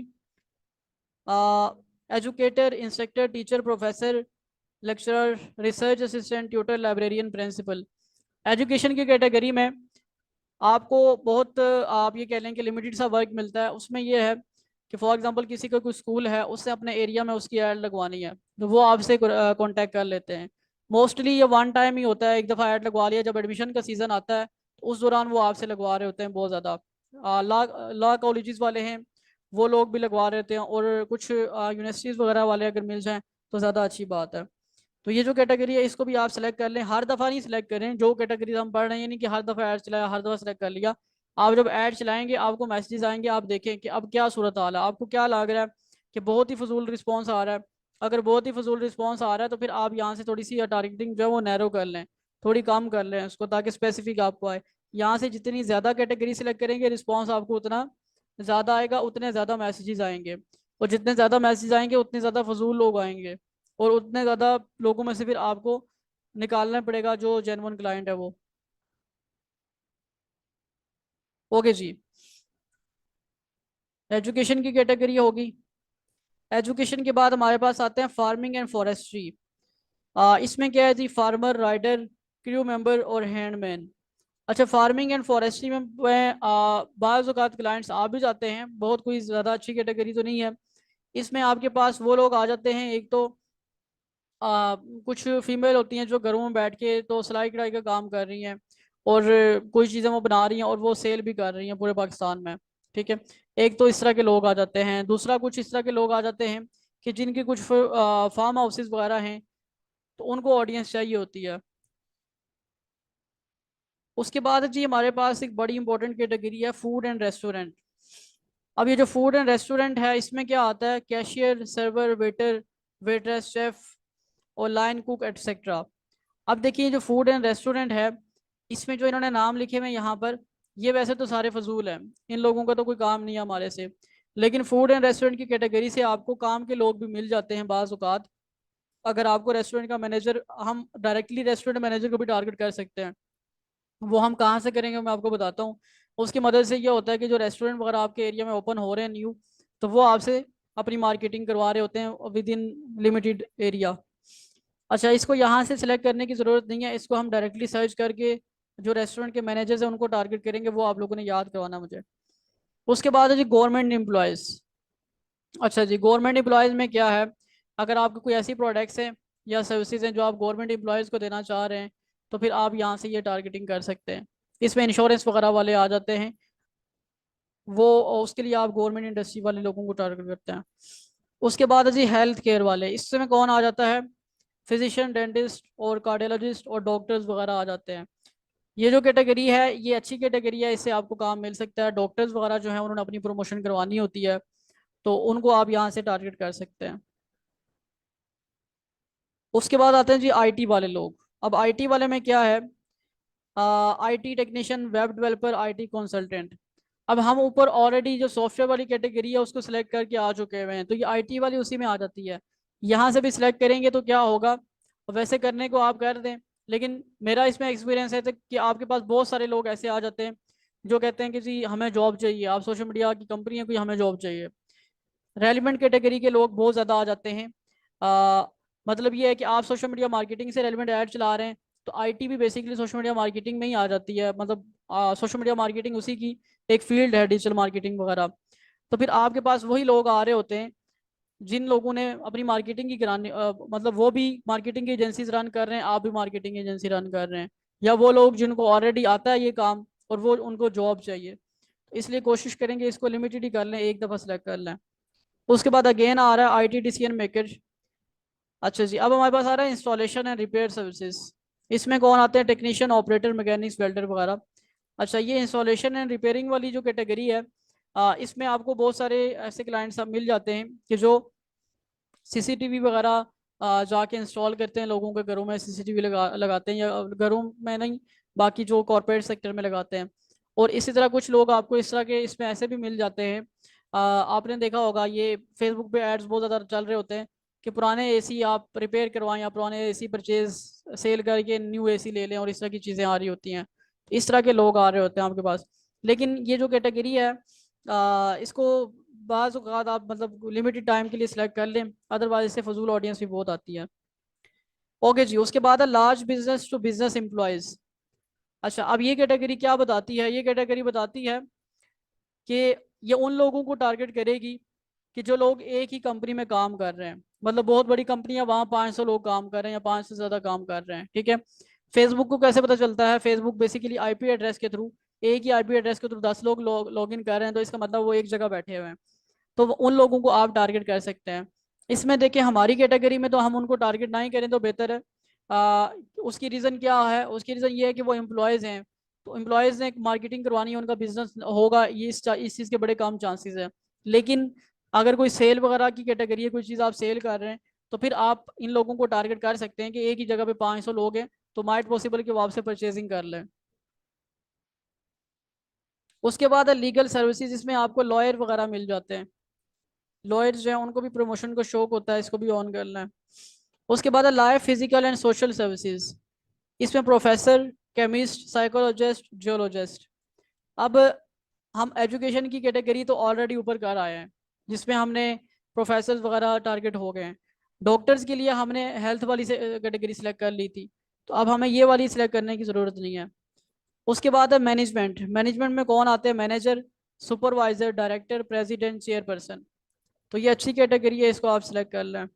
educator, instructor, teacher, professor, lecturer, research assistant, tutor, librarian, principal. Education की कैटेगरी में आपको बहुत, आप ये कह लें कि लिमिटेड सा वर्क मिलता है। उसमें ये है कि फॉर एग्जांपल किसी का कोई स्कूल है, उससे अपने एरिया में उसकी ऐड लगवानी है, तो वो आपसे कांटेक्ट कर लेते हैं। मोस्टली ये वन टाइम ही होता है, एक दफ़ा ऐड लगवा लिया, जब एडमिशन का सीज़न आता है तो उस दौरान वो आपसे लगवा रहे होते हैं बहुत ज़्यादा। लॉ लॉ कॉलेजेस वाले हैं, वो लोग भी लगवा रहे होते हैं, और कुछ यूनिवर्सिटीज़ वगैरह वाले अगर मिल जाएँ तो ज़्यादा अच्छी बात है। तो ये जो कैटेगरी है इसको भी आप सेलेक्ट कर लें, हर दफ़ा नहीं सेलेक्ट करें, जो कैटेगरी हम पढ़ रहे हैं, नहीं कि हर दफ़ा ऐड चलाया हर दफ़ा सेलेक्ट कर लिया। आप जब ऐड चलाएंगे आपको मैसेजेस आएंगे, आप देखें कि अब क्या सूरत हाल है, आपको क्या लग रहा है कि बहुत ही फजूल रिस्पॉन्स आ रहा है। अगर बहुत ही फजूल रिस्पॉन्स आ रहा है तो फिर आप यहाँ से थोड़ी सी टारगेटिंग जो है वो नैरो कर लें, थोड़ी कम कर लें उसको, ताकि स्पेसिफिक आपको आए। यहाँ से जितनी ज़्यादा कैटेगरी सेलेक्ट करेंगे रिस्पॉन्स आपको उतना ज़्यादा आएगा, उतने ज़्यादा मैसेजेस आएंगे, और जितने ज़्यादा मैसेज आएंगे उतने ज़्यादा फजूल लोग आएंगे, और उतने ज़्यादा लोगों में से फिर आपको निकालना पड़ेगा जो जेन्युइन क्लाइंट है वो। ओके जी, एजुकेशन की कैटेगरी होगी। एजुकेशन के बाद हमारे पास आते हैं फार्मिंग एंड फॉरेस्ट्री। इसमें क्या है जी, फार्मर, राइडर, क्रू मेंबर और हैंडमैन। अच्छा, फार्मिंग एंड फॉरेस्ट्री में बाज़ औक़ात क्लाइंट्स आ भी जाते हैं, बहुत कोई ज़्यादा अच्छी कैटेगरी तो नहीं है। इसमें आपके पास वो लोग आ जाते हैं, एक तो कुछ फीमेल होती हैं जो घरों में बैठ के तो सिलाई कढ़ाई का काम कर रही हैं, और कोई चीज़ें वो बना रही हैं और वो सेल भी कर रही हैं पूरे पाकिस्तान में। ठीक है, एक तो इस तरह के लोग आ जाते हैं। दूसरा, कुछ इस तरह के लोग आ जाते हैं कि जिनके कुछ फार्म हाउसेस वगैरह हैं, तो उनको ऑडियंस चाहिए होती है। उसके बाद जी हमारे पास एक बड़ी इंपॉर्टेंट कैटेगरी है, फूड एंड रेस्टोरेंट। अब ये जो फूड एंड रेस्टोरेंट है, इसमें क्या आता है, cashier, server, waiter, waitress, chef और लाइन कुक एटसेट्रा। अब देखिए, जो फूड एंड रेस्टोरेंट है, इसमें जो इन्होंने नाम लिखे हुए हैं यहाँ पर, ये वैसे तो सारे फजूल हैं, इन लोगों का तो कोई काम नहीं है हमारे से। लेकिन फूड एंड रेस्टोरेंट की कैटेगरी से आपको काम के लोग भी मिल जाते हैं बाज़ औक़ात। अगर आपको रेस्टोरेंट का मैनेजर, हम डायरेक्टली रेस्टोरेंट मैनेजर को भी टारगेट कर सकते हैं। वो हम कहाँ से करेंगे, मैं आपको बताता हूँ। उसकी मदद से ये होता है कि जो रेस्टोरेंट वगैरह आपके एरिया में ओपन हो रहे हैं न्यू, तो वो आपसे अपनी मार्केटिंग करवा रहे होते हैं विद इन लिमिटेड एरिया। अच्छा, इसको यहाँ से सिलेक्ट करने की ज़रूरत नहीं है, इसको हम डायरेक्टली सर्च करके जो रेस्टोरेंट के मैनेजर्स हैं उनको टारगेट करेंगे, वो आप लोगों ने याद करवाना मुझे। उसके बाद है जी गवर्नमेंट एम्प्लॉयज़। अच्छा जी, गवर्नमेंट एम्प्लॉयज़ में क्या है, अगर आपके कोई ऐसी प्रोडक्ट्स हैं या सर्विसेज हैं जो आप गवर्नमेंट एम्प्लॉयज़ को देना चाह रहे हैं, तो फिर आप यहाँ से ये टारगेटिंग कर सकते हैं। इसमें इंश्योरेंस वगैरह वाले आ जाते हैं, वो उसके लिए आप गवर्नमेंट इंडस्ट्री वाले लोगों को टारगेट करते हैं। उसके बाद है जी हेल्थ केयर वाले, इसमें कौन आ जाता है, फिजिशियन, डेंटिस्ट और कार्डियोलॉजिस्ट और डॉक्टर्स वगैरह आ जाते हैं। ये जो कैटेगरी है, ये अच्छी कैटेगरी है, इससे आपको काम मिल सकता है। डॉक्टर्स वगैरह जो है उन्होंने अपनी प्रमोशन करवानी होती है, तो उनको आप यहाँ से टारगेट कर सकते हैं। उसके बाद आते हैं जी आईटी वाले लोग। अब आईटी वाले में क्या है, IT technician, web developer, IT consultant. अब हम ऊपर ऑलरेडी जो सॉफ्टवेयर वाली कैटेगरी है उसको सिलेक्ट करके आ चुके हुए हैं, तो ये आईटी वाली उसी में आ जाती है। यहाँ से भी सिलेक्ट करेंगे तो क्या होगा, वैसे करने को आप कर दें, लेकिन मेरा इसमें एक्सपीरियंस है तो कि आपके पास बहुत सारे लोग ऐसे आ जाते हैं जो कहते हैं कि जी हमें जॉब चाहिए, आप सोशल मीडिया की कंपनी है कोई, हमें जॉब चाहिए। रेलिवेंट कैटेगरी के लोग बहुत ज़्यादा आ जाते हैं। मतलब ये है कि आप सोशल मीडिया मार्केटिंग से रेलिवेंट ऐड चला रहे हैं, तो आईटी भी बेसिकली सोशल मीडिया मार्केटिंग में ही आ जाती है। मतलब सोशल मीडिया मार्केटिंग उसी की एक फील्ड है, डिजिटल मार्केटिंग वगैरह। तो फिर आपके पास वही लोग आ रहे होते हैं जिन लोगों ने अपनी मार्केटिंग की करानी, मतलब वो भी मार्केटिंग की एजेंसीज रन कर रहे हैं, आप भी मार्केटिंग एजेंसी रन कर रहे हैं, या वो लोग जिनको ऑलरेडी आता है ये काम और वो उनको जॉब चाहिए। इसलिए कोशिश करेंगे इसको लिमिटेड ही कर लें, एक दफ़ा सेलेक्ट कर लें। उसके बाद अगेन आ रहा है आईटी डिसीजन मेकर। अच्छा जी, अब हमारे पास आ रहा है इंस्टॉलेशन एंड रिपेयर सर्विसेज। इसमें कौन आते हैं, टेक्नीशियन, ऑपरेटर, मैकेनिक्स, वेल्डर वगैरह। अच्छा, ये इंस्टॉलेशन एंड रिपेयरिंग वाली जो कैटेगरी है, इसमें आपको बहुत सारे ऐसे क्लाइंट्स अब मिल जाते हैं कि जो सीसीटीवी वगैरह जाके इंस्टॉल करते हैं, लोगों के घरों में सीसीटीवी लगाते हैं, या घरों में नहीं, बाकी जो कॉर्पोरेट सेक्टर में लगाते हैं। और इसी तरह कुछ लोग आपको इस तरह के इसमें ऐसे भी मिल जाते हैं। आपने देखा होगा ये फेसबुक पे एड्स बहुत ज़्यादा चल रहे होते हैं कि पुराने एसी आप रिपेयर करवाएं या पुराने एसी परचेज सेल करके न्यू एसी ले लें, और इस तरह की चीज़ें आ रही होती हैं। इस तरह के लोग आ रहे होते हैं आपके पास। लेकिन ये जो कैटेगरी है, इसको बाज़ औक़ात आप मतलब लिमिटेड टाइम के लिए सिलेक्ट कर लें, अदरवाइज इससे फजूल ऑडियंस भी बहुत आती है। ओके जी, उसके बाद है large business to business employees. अच्छा, अब ये कैटेगरी क्या बताती है, ये कैटेगरी बताती है कि ये उन लोगों को टारगेट करेगी कि जो लोग एक ही कंपनी में काम कर रहे हैं, मतलब बहुत बड़ी कंपनी है, वहाँ 500 लोग काम कर रहे हैं या 5 से ज़्यादा काम कर रहे हैं। ठीक है, फेसबुक को कैसे पता चलता है, फेसबुक बेसिकली आईपी एड्रेस के थ्रू, एक ही आईपी एड्रेस के थ्रू 10 लोग लॉग इन कर रहे हैं, तो इसका मतलब वो एक जगह बैठे हुए हैं, तो उन लोगों को आप टारगेट कर सकते हैं। इसमें देखिए हमारी कैटेगरी में तो हम उनको टारगेट ना ही करें तो बेहतर है। आ, उसकी रीज़न क्या है, उसकी रीज़न ये है कि वो एम्प्लॉयज़ हैं, तो एम्प्लॉयज़ ने मार्केटिंग करवानी है, उनका बिजनेस होगा, ये इस चीज़ के बड़े कम चांसेस है। लेकिन अगर कोई सेल वगैरह की कैटेगरी है, कोई चीज़ आप सेल कर रहे हैं, तो फिर आप इन लोगों को टारगेट कर सकते हैं कि एक ही जगह पे 500 लोग हैं, तो माइट पॉसिबल कि वो आपसे परचेजिंग कर लें। उसके बाद है लीगल सर्विसेज, इसमें आपको लॉयर वगैरह मिल जाते हैं। लॉयर्स जो है उनको भी प्रमोशन का शौक होता है, इसको भी ऑन करना है। उसके बाद है life, physical and social services. इसमें प्रोफेसर, केमिस्ट, साइकोलॉजिस्ट, जियोलॉजिस्ट। अब हम एजुकेशन की कैटेगरी तो ऑलरेडी ऊपर कर आए हैं, जिसमें हमने प्रोफेसर वगैरह टारगेट हो गए हैं। डॉक्टर्स के लिए हमने हेल्थ वाली कैटेगरी सिलेक्ट कर ली थी, तो अब हमें ये वाली सिलेक्ट करने की ज़रूरत नहीं है। उसके बाद है मैनेजमेंट। मैनेजमेंट में कौन आते हैं? Manager, supervisor, director, president, chairperson. तो ये अच्छी कैटेगरी है, इसको आप सिलेक्ट कर लें।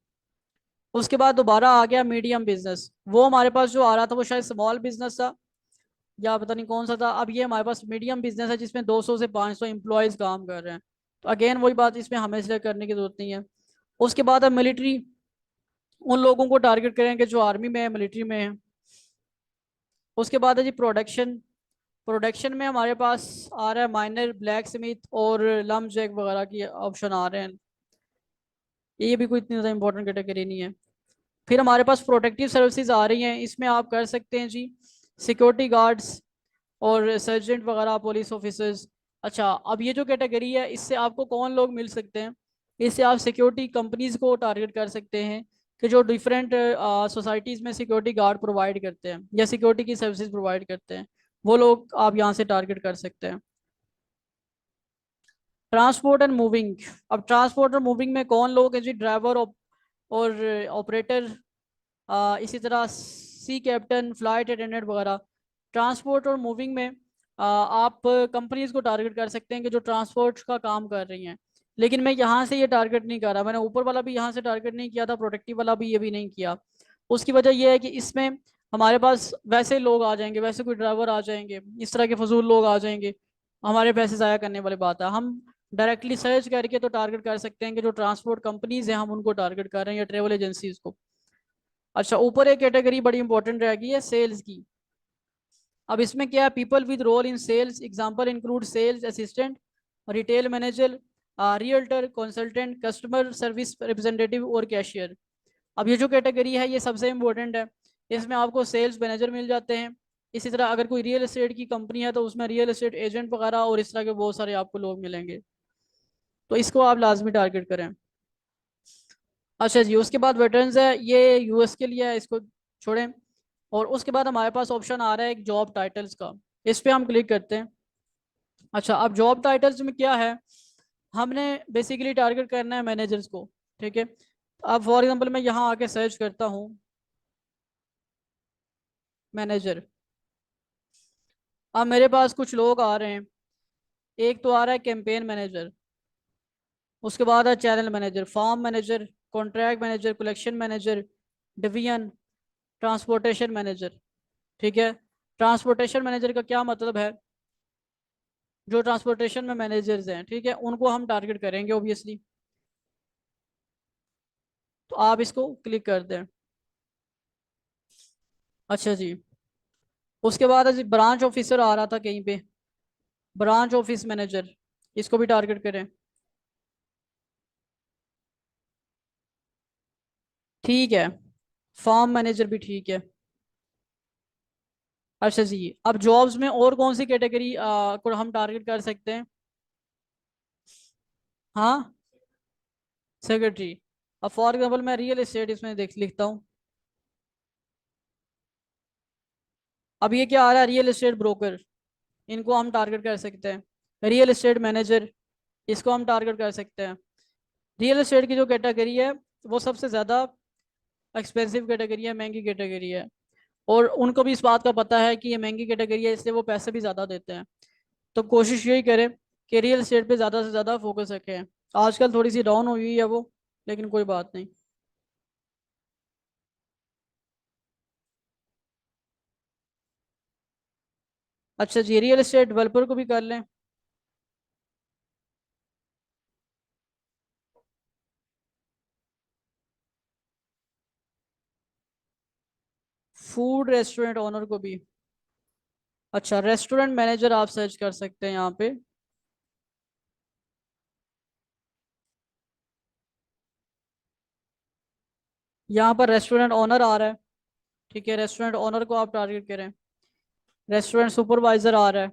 उसके बाद दोबारा आ गया मीडियम बिजनेस। वो हमारे पास जो आ रहा था वो शायद स्मॉल बिजनेस था, या पता नहीं कौन सा था। अब ये हमारे पास मीडियम बिजनेस है जिसमें 200 से 500 एम्प्लॉयज़ काम कर रहे हैं। तो अगेन वही बात, इसमें हमें सिलेक्ट करने की जरूरत नहीं है। उसके बाद है मिलिट्री। उन लोगों को टारगेट करेंगे जो आर्मी में है, मिलिट्री में है। उसके बाद है जी प्रोडक्शन। प्रोडक्शन में हमारे पास आ रहा है माइनर, ब्लैक स्मिथ और लम जैक वगैरह की ऑप्शन आ रहे हैं। ये भी कोई इतनी ज़्यादा इंपॉर्टेंट कैटेगरी नहीं है। फिर हमारे पास प्रोटेक्टिव सर्विसेज आ रही हैं, इसमें आप कर सकते हैं जी सिक्योरिटी गार्ड्स और सर्जेंट वगैरह, पुलिस ऑफिसर्स। अच्छा, अब ये जो कैटेगरी है इससे आपको कौन लोग मिल सकते हैं? इससे आप सिक्योरिटी कंपनीज को टारगेट कर सकते हैं कि जो डिफरेंट सोसाइटीज़ में सिक्योरिटी गार्ड प्रोवाइड करते हैं या सिक्योरिटी की सर्विसेज प्रोवाइड करते हैं, वो लोग आप यहाँ से टारगेट कर सकते हैं। Transport and moving. अब ट्रांसपोर्ट और मूविंग में कौन लोग हैं जी? ड्राइवर और ऑपरेटर, इसी तरह सी कैप्टन, फ्लाइट अटेंडेंट वगैरह। ट्रांसपोर्ट और मूविंग में आप कंपनीज को टारगेट कर सकते हैं कि जो ट्रांसपोर्ट का काम कर रही हैं। लेकिन मैं यहाँ से ये टारगेट नहीं कर रहा, मैंने ऊपर वाला भी यहाँ से टारगेट नहीं किया था, प्रोटेक्टिव वाला भी ये भी नहीं किया। उसकी वजह यह है कि इसमें हमारे पास वैसे लोग आ जाएंगे, वैसे कोई ड्राइवर आ जाएंगे, इस तरह के फजूल लोग आ जाएंगे, हमारे पैसे ज़ाया करने वाली बात है। हम डायरेक्टली सर्च करके तो टारगेट कर सकते हैं कि जो ट्रांसपोर्ट कंपनीज हैं हम उनको टारगेट कर रहे हैं या ट्रेवल एजेंसीज को। अच्छा, ऊपर एक कैटेगरी बड़ी इंपॉर्टेंट रहेगी है सेल्स की। अब इसमें क्या है? People with role in sales, example include sales assistant, retail manager, realtor, consultant, customer service representative और कैशियर। अब ये जो कैटेगरी है ये सबसे इंपॉर्टेंट है। इसमें आपको सेल्स मैनेजर मिल जाते हैं। इसी तरह अगर कोई रियल एस्टेट की कंपनी है तो उसमें रियल एस्टेट एजेंट वगैरह और इस तरह के बहुत सारे आपको लोग मिलेंगे। तो इसको आप लाजमी टारगेट करें। अच्छा जी, उसके बाद वेटरन्स है, ये यूएस के लिए है, इसको छोड़ें। और उसके बाद हमारे पास ऑप्शन आ रहा है एक जॉब टाइटल्स का, इस पे हम क्लिक करते हैं। अच्छा, अब जॉब टाइटल्स में क्या है? हमने बेसिकली टारगेट करना है मैनेजर्स को। ठीक है, अब फॉर एग्जांपल मैं यहाँ आके सर्च करता हूँ मैनेजर। अब मेरे पास कुछ लोग आ रहे हैं। एक तो आ रहा है कैंपेन मैनेजर, उसके बाद है channel manager, farm manager, contract manager, collection manager, division, transportation manager. ठीक है, ट्रांसपोर्टेशन मैनेजर का क्या मतलब है? जो ट्रांसपोर्टेशन में मैनेजर्स हैं, ठीक है, उनको हम टारगेट करेंगे ऑब्वियसली। तो आप इसको क्लिक कर दें। अच्छा जी, उसके बाद जी ब्रांच ऑफिसर आ रहा था कहीं पे, ब्रांच ऑफिस मैनेजर, इसको भी टारगेट करें। ठीक है, फार्म मैनेजर भी ठीक है। अच्छा जी, अब जॉब्स में और कौन सी कैटेगरी को हम टारगेट कर सकते हैं? हाँ, सेक्रेटरी। अब फॉर एग्जाम्पल मैं रियल एस्टेट इसमें देख लिखता हूँ। अब ये क्या आ रहा है? रियल एस्टेट ब्रोकर, इनको हम टारगेट कर सकते हैं। रियल एस्टेट मैनेजर, इसको हम टारगेट कर सकते हैं। रियल एस्टेट की जो कैटेगरी है वो सबसे ज़्यादा एक्सपेंसिव कैटेगरी है, महंगी कैटेगरी है। और उनको भी इस बात का पता है कि ये महंगी कैटेगरी है, इसलिए वो पैसे भी ज़्यादा देते हैं। तो कोशिश यही करें कि रियल एस्टेट पे ज़्यादा से ज़्यादा फोकस रखें। आजकल थोड़ी सी डाउन हुई है वो, लेकिन कोई बात नहीं। अच्छा जी, रियल एस्टेट डेवलपर को भी कर लें। फूड रेस्टोरेंट ओनर को भी। अच्छा, रेस्टोरेंट मैनेजर आप सर्च कर सकते हैं यहाँ पे। यहाँ पर रेस्टोरेंट ओनर आ रहा है। ठीक है, रेस्टोरेंट ओनर को आप टारगेट करें। रेस्टोरेंट सुपरवाइजर आ रहा है।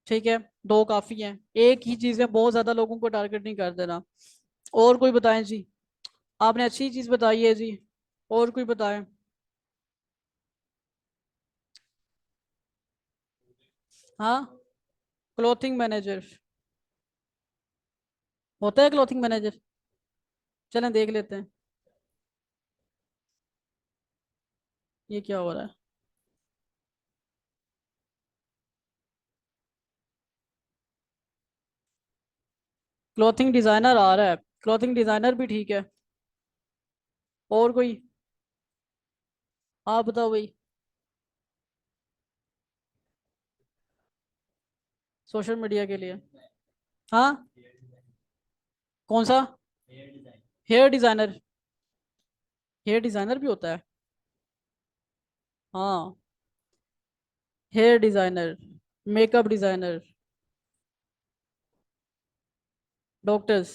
ठीक है, दो काफ़ी हैं, एक ही चीज़ है, बहुत ज़्यादा लोगों को टारगेट नहीं कर देना। और कोई बताएं जी? आपने अच्छी चीज़ बताई है जी, और कोई बताएं? हाँ, क्लोथिंग मैनेजर होता है, क्लोथिंग मैनेजर। चलें देख लेते हैं ये क्या हो रहा है। क्लॉथिंग डिजाइनर आ रहा है। क्लॉथिंग डिजाइनर भी ठीक है। और कोई? आप बताओ भाई। सोशल मीडिया के लिए? हाँ। कौन सा? Hair designer? हेयर डिजाइनर भी होता है? हाँ। Hair designer, makeup designer, doctors.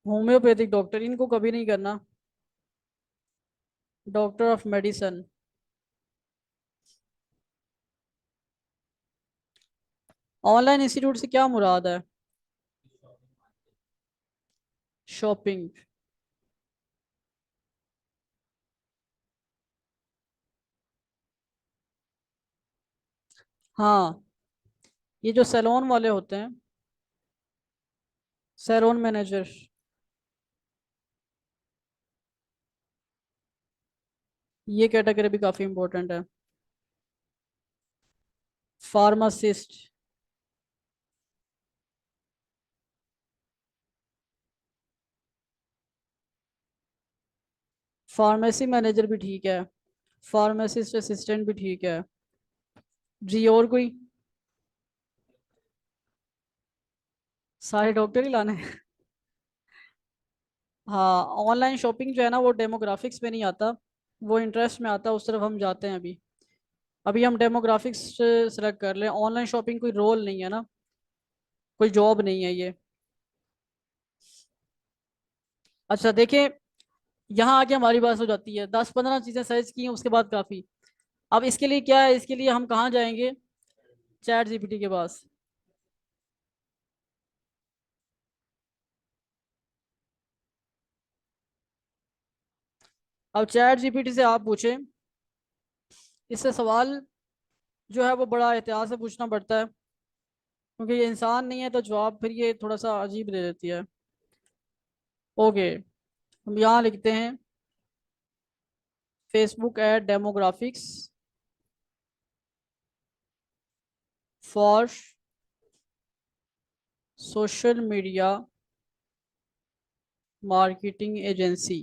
Homeopathic doctor, इनको कभी नहीं करना। Doctor of medicine. Online institute से क्या मुराद है? शॉपिंग। हाँ, ये जो सैलून वाले होते हैं, सैलून मैनेजर। ये कैटेगरी भी काफी इंपॉर्टेंट है। फार्मासिस्ट। फार्मेसी मैनेजर भी ठीक है। फार्मासिस्ट असिस्टेंट भी ठीक है। जी और कोई? सारे डॉक्टर ही लाने हैं? हाँ, ऑनलाइन शॉपिंग जो है ना वो डेमोग्राफिक्स में नहीं आता, वो इंटरेस्ट में आता है, उस तरफ हम जाते हैं अभी। अभी हम डेमोग्राफिक्स सेलेक्ट कर लें। ऑनलाइन शॉपिंग कोई रोल नहीं है ना, कोई जॉब नहीं है ये। अच्छा देखिए, यहाँ आके हमारी बात हो जाती है, 10-15 चीजें सर्च की हैं उसके बाद काफी। अब इसके लिए क्या है, इसके लिए हम कहाँ जाएंगे? चैट जीपीटी के पास। अब चैट जीपीटी से आप पूछें, इससे सवाल जो है वो बड़ा एहतियात से पूछना पड़ता है, क्योंकि ये इंसान नहीं है तो जवाब फिर ये थोड़ा सा अजीब दे देती है। ओके, हम यहाँ लिखते हैं Facebook ad demographics for social media marketing agency.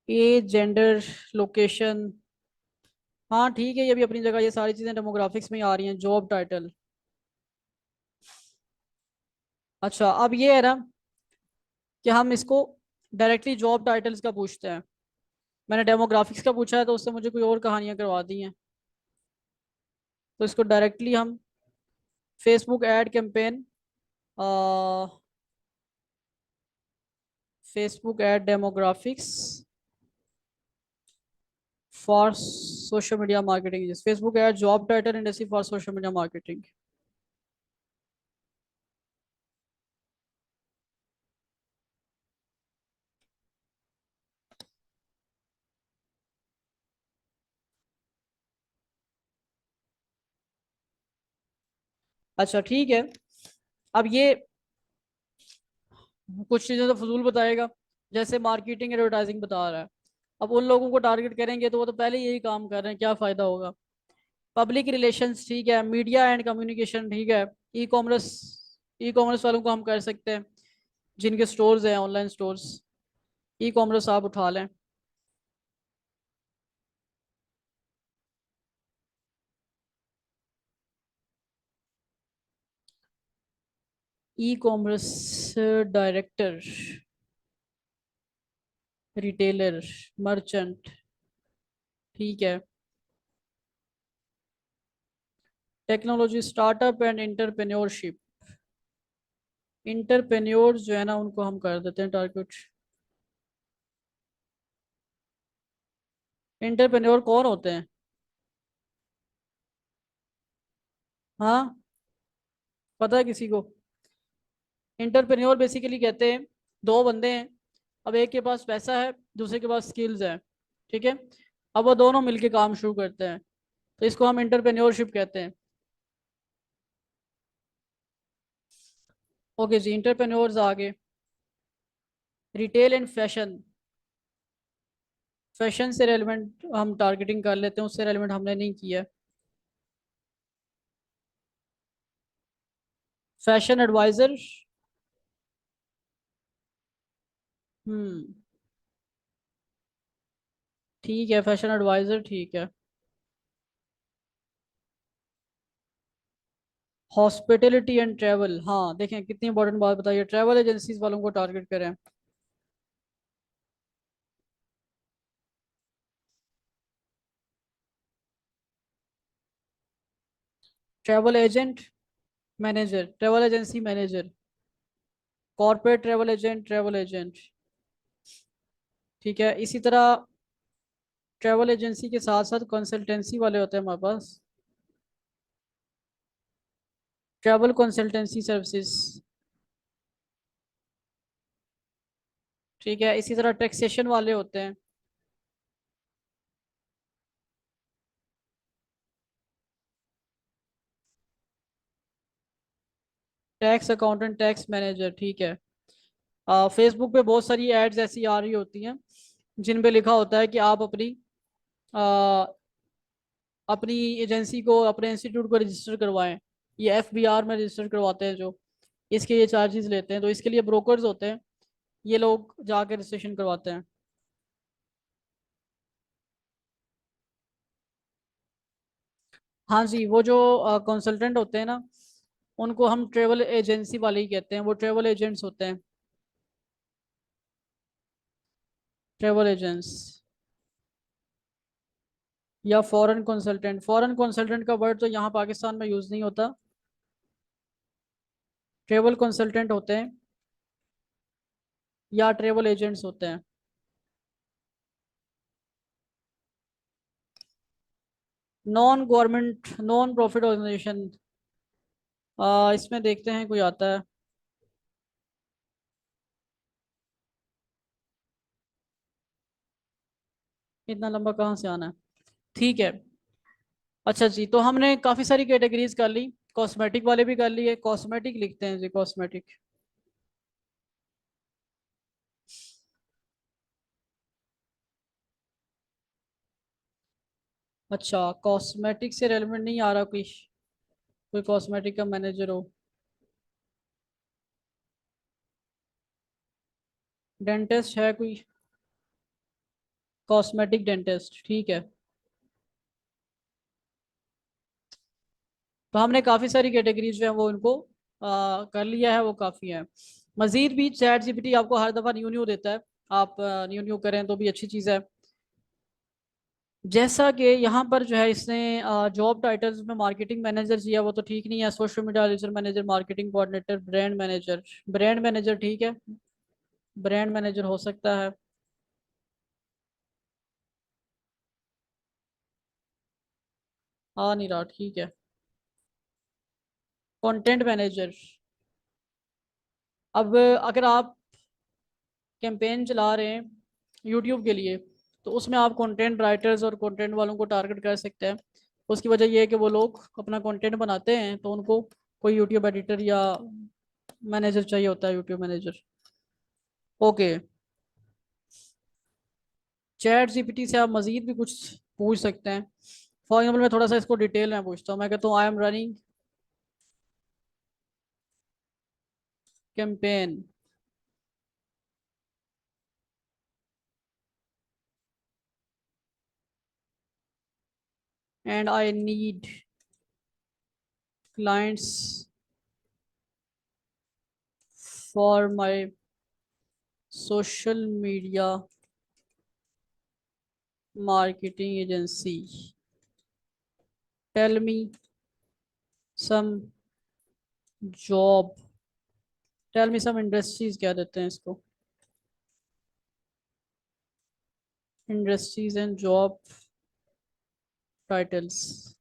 Age, gender, location. हाँ ठीक है, ये भी अपनी जगह, ये सारी चीज़ें डेमोग्राफिक्स में ही आ रही हैं। Job title. अच्छा अब ये है ना कि हम इसको डायरेक्टली जॉब टाइटल्स का पूछते हैं। मैंने डेमोग्राफिक्स का पूछा है तो उससे मुझे कोई और कहानियां करवा दी हैं, तो इसको डायरेक्टली हम Facebook ad campaign, Facebook ad demographics for social media marketing, Facebook ad job title industry for social media marketing. अच्छा ठीक है, अब ये कुछ चीज़ें तो फजूल बताएगा, जैसे मार्केटिंग एडवर्टाइजिंग बता रहा है। अब उन लोगों को टारगेट करेंगे तो वो तो पहले यही काम कर रहे हैं, क्या फ़ायदा होगा? पब्लिक रिलेशंस ठीक है, मीडिया एंड कम्युनिकेशन ठीक है। ई कॉमर्स, ई कॉमर्स वालों को हम कर सकते हैं, जिनके स्टोर्स हैं, ऑनलाइन स्टोर्स। ई कॉमर्स आप उठा लें। E commerce director, retailer, merchant, ठीक है। Technology, startup and entrepreneurship. Entrepreneur जो है ना उनको हम कर देते हैं टारगेट। इंटरप्रेन्योर कौन होते हैं? हाँ, पता है किसी को? इंटरप्रेन्योर बेसिकली कहते हैं, दो बंदे हैं, अब एक के पास पैसा है, दूसरे के पास स्किल्स है। ठीक है। अब वो दोनों मिलके काम शुरू करते हैं, तो इसको हम इंटरप्रेन्योरशिप कहते हैं। ओके जी, इंटरप्रेन्योर्स आगे। Retail and fashion. फैशन से रेलिवेंट हम टारगेटिंग कर लेते हैं, उससे रेलिवेंट हमने नहीं किया है। Fashion adviser. हम्म। ठीक है, फैशन एडवाइजर ठीक है। हॉस्पिटलिटी एंड ट्रैवल, हाँ देखें कितनी इंपॉर्टेंट बात बताइए, ट्रैवल एजेंसीज वालों को टारगेट करें। Travel agent, manager, travel agency manager, corporate travel agent, travel agent. ठीक है, इसी तरह ट्रैवल एजेंसी के साथ साथ कंसल्टेंसी वाले होते हैं हमारे पास, ट्रैवल कंसल्टेंसी सर्विसेज। ठीक है, इसी तरह टैक्सेशन वाले होते हैं, टैक्स अकाउंटेंट, टैक्स मैनेजर। ठीक है। फेसबुक पे बहुत सारी एड्स ऐसी आ रही होती हैं जिन पे लिखा होता है कि आप आ, अपनी एजेंसी को, अपने इंस्टीट्यूट को रजिस्टर करवाएं। ये FBR में रजिस्टर करवाते हैं जो, इसके ये चार्जेस लेते हैं, तो इसके लिए ब्रोकर्स होते हैं, ये लोग जाकर रजिस्ट्रेशन करवाते हैं। हाँ जी, वो जो कंसल्टेंट होते हैं ना, उनको हम ट्रेवल एजेंसी वाले ही कहते हैं, वो ट्रेवल एजेंट्स होते हैं, ट्रेवल एजेंट्स। या फॉरेन कंसल्टेंट, फॉरेन कंसल्टेंट का वर्ड तो यहाँ पाकिस्तान में यूज़ नहीं होता, ट्रेवल कंसल्टेंट होते हैं या ट्रेवल एजेंट्स होते हैं। Non government, non profit organisation, इसमें देखते हैं कोई आता है। इतना लंबा कहाँ से आना है। ठीक है। अच्छा जी, तो हमने काफ़ी सारी कैटेगरीज कर ली, कॉस्मेटिक वाले भी कर लिए, कॉस्मेटिक लिखते हैं जी, कॉस्मेटिक। अच्छा, कॉस्मेटिक से रेलेवेंट नहीं आ रहा कोई, कोई कॉस्मेटिक का मैनेजर हो। डेंटिस्ट है कोई, कॉस्मेटिक डेंटिस्ट ठीक है। तो हमने काफ़ी सारी कैटेगरीज जो है वो इनको कर लिया है, वो काफ़ी है। मजीद भी चैट जीपीटी आपको हर दफ़ा न्यू न्यू देता है, आप न्यू न्यू करें तो भी अच्छी चीज़ है। जैसा कि यहाँ पर जो है इसने जॉब टाइटल्स में मार्केटिंग मैनेजर दिया, वो तो ठीक नहीं है। Social media research manager, marketing coordinator, brand manager, brand manager ठीक है, ब्रांड मैनेजर हो सकता है। आ नहीं रहा, ठीक है। Content manager. अब अगर आप कैंपेन चला रहे हैं यूट्यूब के लिए, तो उसमें आप कंटेंट राइटर्स और कंटेंट वालों को टारगेट कर सकते हैं। उसकी वजह यह है कि वो लोग अपना कंटेंट बनाते हैं, तो उनको कोई यूट्यूब एडिटर या मैनेजर चाहिए होता है, YouTube manager. Okay. Chat GPT से आप मजीद भी कुछ पूछ सकते हैं। फॉर एग्जाम्पल मैं थोड़ा सा इसको डिटेल में पूछता हूँ, मैं कहता हूँ I am running campaign and I need clients for my social media marketing agency. Tell me some job. Tell me some industries क्या देते हैं इसको, industries and job titles.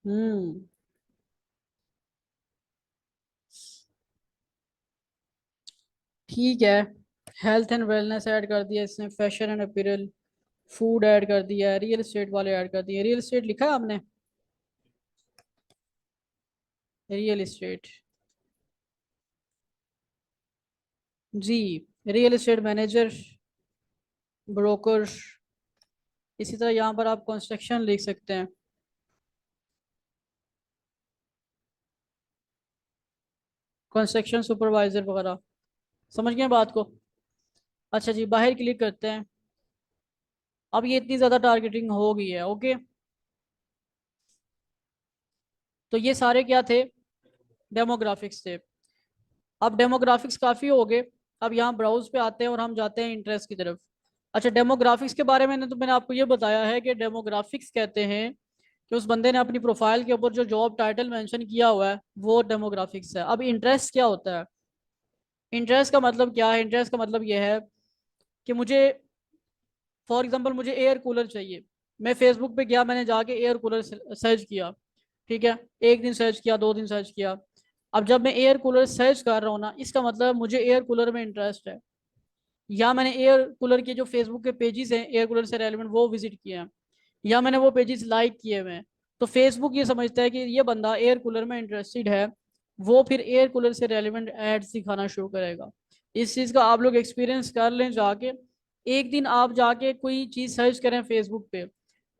हम्म। ठीक है, हेल्थ एंड वेलनेस ऐड कर दिया इसने, फैशन एंड अपीयरल, फूड ऐड कर दिया, रियल एस्टेट वाले ऐड कर दिए। रियल एस्टेट लिखा है आपने? रियल एस्टेट, जी, रियल एस्टेट मैनेजर, ब्रोकर। इसी तरह यहाँ पर आप कंस्ट्रक्शन लिख सकते हैं, कंस्ट्रक्शन सुपरवाइजर वगैरह। समझ गए बात को? अच्छा जी, बाहर क्लिक करते हैं। अब ये इतनी ज़्यादा टारगेटिंग हो गई है, ओके। तो ये सारे क्या थे? डेमोग्राफिक्स थे। अब डेमोग्राफिक्स काफ़ी हो गए। अब यहाँ ब्राउज पे आते हैं और हम जाते हैं इंटरेस्ट की तरफ। अच्छा, डेमोग्राफिक्स के बारे में मैंने आपको ये बताया है कि डेमोग्राफिक्स कहते हैं कि उस बंदे ने अपनी प्रोफाइल के ऊपर जो जॉब टाइटल मेंशन किया हुआ है वो डेमोग्राफिक्स है। अब इंटरेस्ट क्या होता है? इंटरेस्ट का मतलब क्या है? इंटरेस्ट का मतलब ये है कि मुझे, फॉर एग्जांपल, मुझे एयर कूलर चाहिए। मैं फेसबुक पे गया, मैंने जाके एयर कूलर सर्च किया, ठीक है। एक दिन सर्च किया, 2 दिन सर्च किया। अब जब मैं एयर कूलर सर्च कर रहा हूँ ना, इसका मतलब मुझे एयर कूलर में इंटरेस्ट है। या मैंने एयर कूलर के जो फेसबुक के पेजेस हैं एयर कूलर से रेलिवेंट वो विजिट किए हैं, या मैंने वो पेजेस लाइक किए हुए हैं। तो फेसबुक ये समझता है कि ये बंदा एयर कूलर में इंटरेस्टेड है, वो फिर एयर कूलर से रेलिवेंट एड्स दिखाना शुरू करेगा। इस चीज़ का आप लोग एक्सपीरियंस कर लें जाके। एक दिन आप जाके कोई चीज़ सर्च करें फेसबुक पे,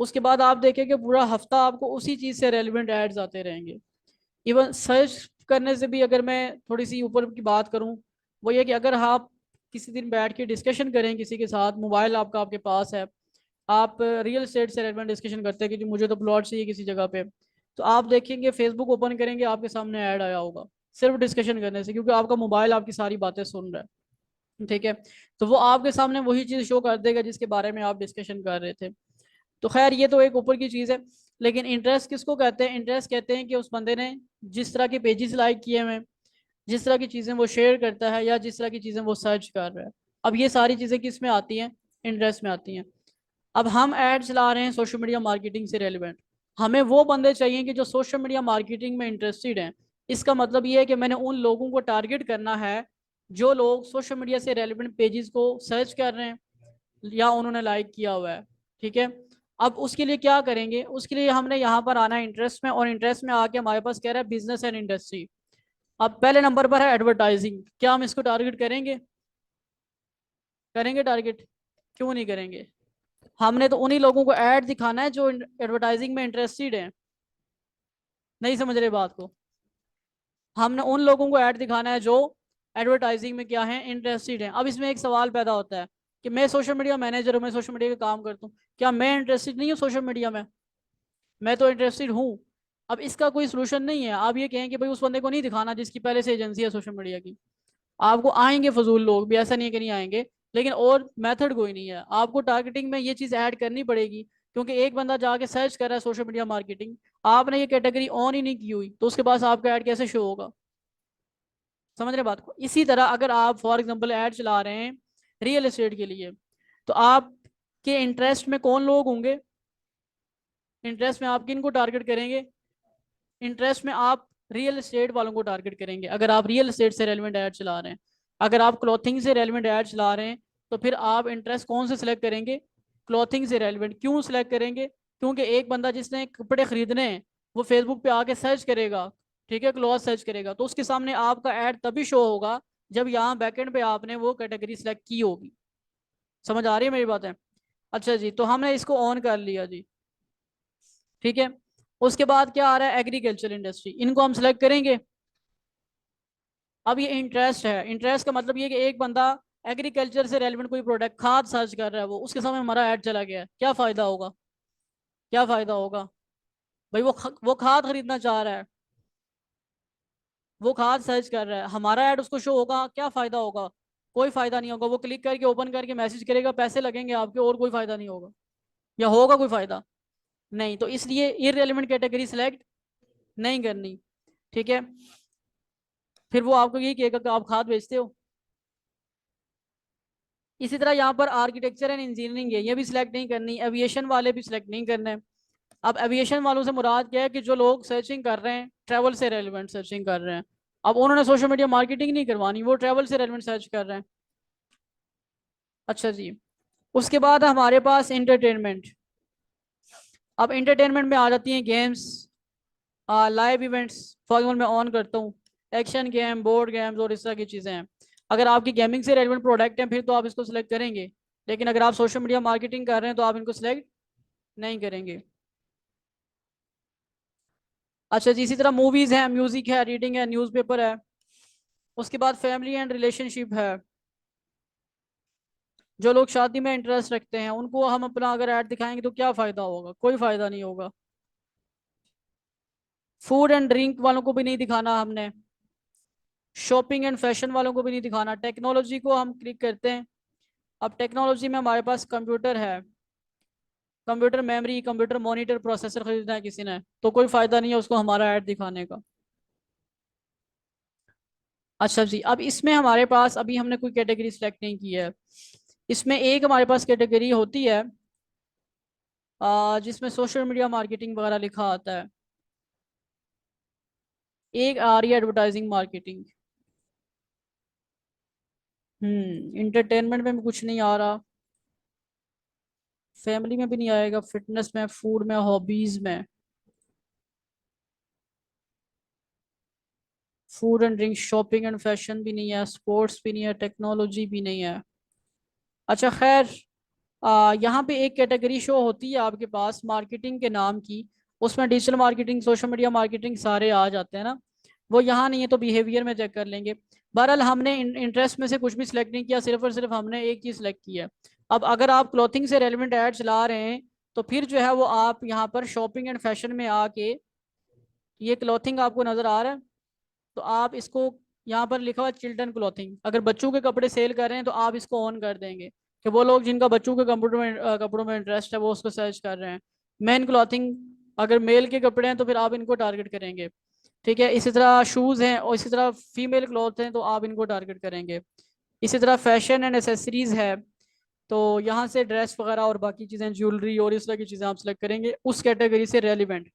उसके बाद आप देखें कि पूरा हफ्ता आपको उसी चीज़ से रेलिवेंट एड्स आते रहेंगे। इवन सर्च करने से भी अगर मैं थोड़ी सी ऊपर की बात करूं, वो ये कि अगर आप किसी दिन बैठ के डिस्कशन करें किसी के साथ, मोबाइल आपका आपके पास है, आप रियल एस्टेट से रेलिवेंट डिस्कशन करते हैं कि जी मुझे तो प्लॉट चाहिए किसी जगह पे, तो आप देखेंगे फेसबुक ओपन करेंगे आपके सामने ऐड आया होगा, सिर्फ डिस्कशन करने से, क्योंकि आपका मोबाइल आपकी सारी बातें सुन रहा है, ठीक है। तो वो आपके सामने वही चीज़ शो कर देगा जिसके बारे में आप डिस्कशन कर रहे थे। तो खैर ये तो एक ऊपर की चीज़ है। लेकिन इंटरेस्ट किसको कहते हैं? इंटरेस्ट कहते हैं कि उस बंदे ने जिस तरह के पेजेस लाइक किए हुए हैं, जिस तरह की चीज़ें वो शेयर करता है, या जिस तरह की चीज़ें वो सर्च कर रहा है। अब ये सारी चीज़ें किस में आती हैं? इंटरेस्ट में आती हैं। अब हम ऐड चला रहे हैं सोशल मीडिया मार्केटिंग से रेलिवेंट, हमें वो बंदे चाहिए कि जो सोशल मीडिया मार्केटिंग में इंटरेस्टेड हैं। इसका मतलब ये है कि मैंने उन लोगों को टारगेट करना है जो लोग सोशल मीडिया से रेलिवेंट पेजेस को सर्च कर रहे हैं या उन्होंने लाइक किया हुआ है, ठीक है। अब उसके लिए क्या करेंगे? उसके लिए हमने यहाँ पर आना है इंटरेस्ट में, और इंटरेस्ट में आके हमारे पास कह रहा है बिजनेस एंड इंडस्ट्री। अब पहले नंबर पर है एडवर्टाइजिंग। क्या हम इसको टारगेट करेंगे? करेंगे टारगेट? क्यों नहीं करेंगे? हमने तो उन्हीं लोगों को ऐड दिखाना है जो एडवर्टाइजिंग में इंटरेस्टेड है। नहीं समझ रहे बात को? हमने उन लोगों को ऐड दिखाना है जो एडवर्टाइजिंग में क्या है, इंटरेस्टेड है। अब इसमें एक सवाल पैदा होता है कि मैं सोशल मीडिया मैनेजर हूँ, मैं सोशल मीडिया का काम करता हूँ, क्या मैं इंटरेस्टेड नहीं हूँ सोशल मीडिया में? मैं तो इंटरेस्टेड हूँ। अब इसका कोई सोल्यूशन नहीं है। आप ये कहें कि भाई उस बंदे को नहीं दिखाना जिसकी पहले से एजेंसी है सोशल मीडिया की। आपको आएंगे फजूल लोग भी, ऐसा नहीं है कि नहीं आएंगे, लेकिन और मेथड कोई नहीं है। आपको टारगेटिंग में ये चीज़ ऐड करनी पड़ेगी, क्योंकि एक बंदा जाके सर्च कर रहा है सोशल मीडिया मार्केटिंग, आपने ये कैटेगरी ऑन ही नहीं की हुई, तो उसके पास आपका ऐड कैसे शो होगा? समझ रहे बात को? इसी तरह अगर आप फॉर एग्जांपल ऐड चला रहे हैं रियल एस्टेट के लिए, तो आपके इंटरेस्ट में कौन लोग होंगे? इंटरेस्ट में आप किन को टारगेट करेंगे? इंटरेस्ट में आप रियल एस्टेट वालों को टारगेट करेंगे, अगर आप रियल एस्टेट से रेलिवेंट ऐड चला रहे हैं। अगर आप क्लॉथिंग से रेलिवेंट ऐड चला रहे हैं, तो फिर आप इंटरेस्ट कौन से सिलेक्ट करेंगे? क्लॉथिंग से रेलिवेंट। क्यों सिलेक्ट करेंगे? क्योंकि एक बंदा जिसने कपड़े खरीदने हैं वो फेसबुक पे आके सर्च करेगा, ठीक है, क्लॉथ सर्च करेगा, तो उसके सामने आपका ऐड तभी शो होगा जब यहाँ बैकेंड पे आपने वो कैटेगरी सिलेक्ट की होगी। समझ आ रही है मेरी बात है? अच्छा जी, तो हमने इसको ऑन कर लिया जी, ठीक है। उसके बाद क्या आ रहा है? एग्रीकल्चर इंडस्ट्री, इनको हम सिलेक्ट करेंगे। अब ये इंटरेस्ट है। इंटरेस्ट का मतलब ये कि एक बंदा एग्रीकल्चर से रेलिवेंट कोई प्रोडक्ट, खाद सर्च कर रहा है, वो उसके सामने हमारा ऐड चला गया है, क्या फायदा होगा? क्या फायदा होगा? भाई वो खाद खरीदना चाह रहा है, वो खाद सर्च कर रहा है, हमारा ऐड उसको शो होगा, क्या फायदा होगा? कोई फायदा नहीं होगा। वो क्लिक करके ओपन करके मैसेज करेगा, पैसे लगेंगे आपके, और कोई फायदा नहीं होगा। या होगा कोई फायदा? नहीं। तो इसलिए इररेलेवेंट कैटेगरी सिलेक्ट नहीं करनी, ठीक है। फिर वो आपको यही कहेगा कि आप खाद बेचते हो। इसी तरह यहाँ पर आर्किटेक्चर एंड इंजीनियरिंग है, ये भी सिलेक्ट नहीं करनी। एविएशन वाले भी सिलेक्ट नहीं करने। अब एविएशन वालों से मुराद क्या है कि जो लोग सर्चिंग कर रहे हैं ट्रैवल से रेलिवेंट सर्चिंग कर रहे हैं, अब उन्होंने सोशल मीडिया मार्केटिंग नहीं करवानी, वो ट्रैवल से रेलेवेंट सर्च कर रहे हैं। अच्छा जी, उसके बाद हमारे पास इंटरटेनमेंट। अब इंटरटेनमेंट में आ जाती हैं games, live events. For example मैं ऑन करता हूँ, एक्शन गेम, बोर्ड गेम्स और इस तरह की चीज़ें हैं। अगर आपकी गेमिंग से रेलेवेंट प्रोडक्ट हैं फिर तो आप इसको सिलेक्ट करेंगे, लेकिन अगर आप सोशल मीडिया मार्केटिंग कर रहे हैं तो आप इनको सिलेक्ट नहीं करेंगे। अच्छा जी, इसी तरह मूवीज़ हैं, म्यूज़िक है, रीडिंग है, न्यूज़पेपर है। उसके बाद फैमिली एंड रिलेशनशिप है। जो लोग शादी में इंटरेस्ट रखते हैं उनको हम अपना अगर ऐड दिखाएंगे तो क्या फ़ायदा होगा? कोई फ़ायदा नहीं होगा। फूड एंड ड्रिंक वालों को भी नहीं दिखाना हमने, शॉपिंग एंड फैशन वालों को भी नहीं दिखाना। टेक्नोलॉजी को हम क्लिक करते हैं। अब टेक्नोलॉजी में हमारे पास कंप्यूटर है, computer memory, computer monitor, processor खरीदना है किसी ने तो कोई फ़ायदा नहीं है उसको हमारा ऐड दिखाने का। अच्छा जी, अब इसमें हमारे पास अभी हमने कोई कैटेगरी सेलेक्ट नहीं की है। इसमें एक हमारे पास कैटेगरी होती है जिसमें सोशल मीडिया मार्केटिंग वगैरह लिखा आता है। एक आ रही है एडवर्टाइजिंग मार्केटिंग। इंटरटेनमेंट में भी कुछ नहीं आ रहा, फैमिली में भी नहीं आएगा, फिटनेस में, फूड में, हॉबीज में, food and drink, shopping and fashion भी नहीं है, स्पोर्ट्स भी नहीं है, टेक्नोलॉजी भी नहीं है। अच्छा खैर, यहाँ पे एक कैटेगरी शो होती है आपके पास मार्केटिंग के नाम की, उसमें digital marketing, social media marketing सारे आ जाते हैं ना। वो यहाँ नहीं है तो बिहेवियर में चेक कर लेंगे। बहरहाल हमने इंटरेस्ट में से कुछ भी सिलेक्ट नहीं किया, सिर्फ और सिर्फ हमने एक चीज़ सिलेक्ट की है। अब अगर आप क्लॉथिंग से रेलिवेंट ऐड चला रहे हैं तो फिर जो है वो आप यहाँ पर शॉपिंग एंड फैशन में आके, ये क्लॉथिंग आपको नज़र आ रहा है तो आप इसको, यहाँ पर लिखा हुआ चिल्ड्रन क्लॉथिंग, अगर बच्चों के कपड़े सेल कर रहे हैं तो आप इसको ऑन कर देंगे कि वो लोग जिनका बच्चों के कपड़ों में इंटरेस्ट है वो उसको सर्च कर रहे हैं। मेन क्लॉथिंग, अगर मेल के कपड़े हैं तो फिर आप इनको टारगेट करेंगे। ठीक है, इसी तरह शूज़ हैं और इसी तरह फीमेल क्लॉथ हैं तो आप इनको टारगेट करेंगे। इसी तरह फैशन एंड एसेसरीज है तो यहाँ से ड्रेस वगैरह और बाकी चीज़ें, ज्वेलरी और इस तरह की चीज़ें आप सेलेक्ट करेंगे उस कैटेगरी से रेलिवेंट।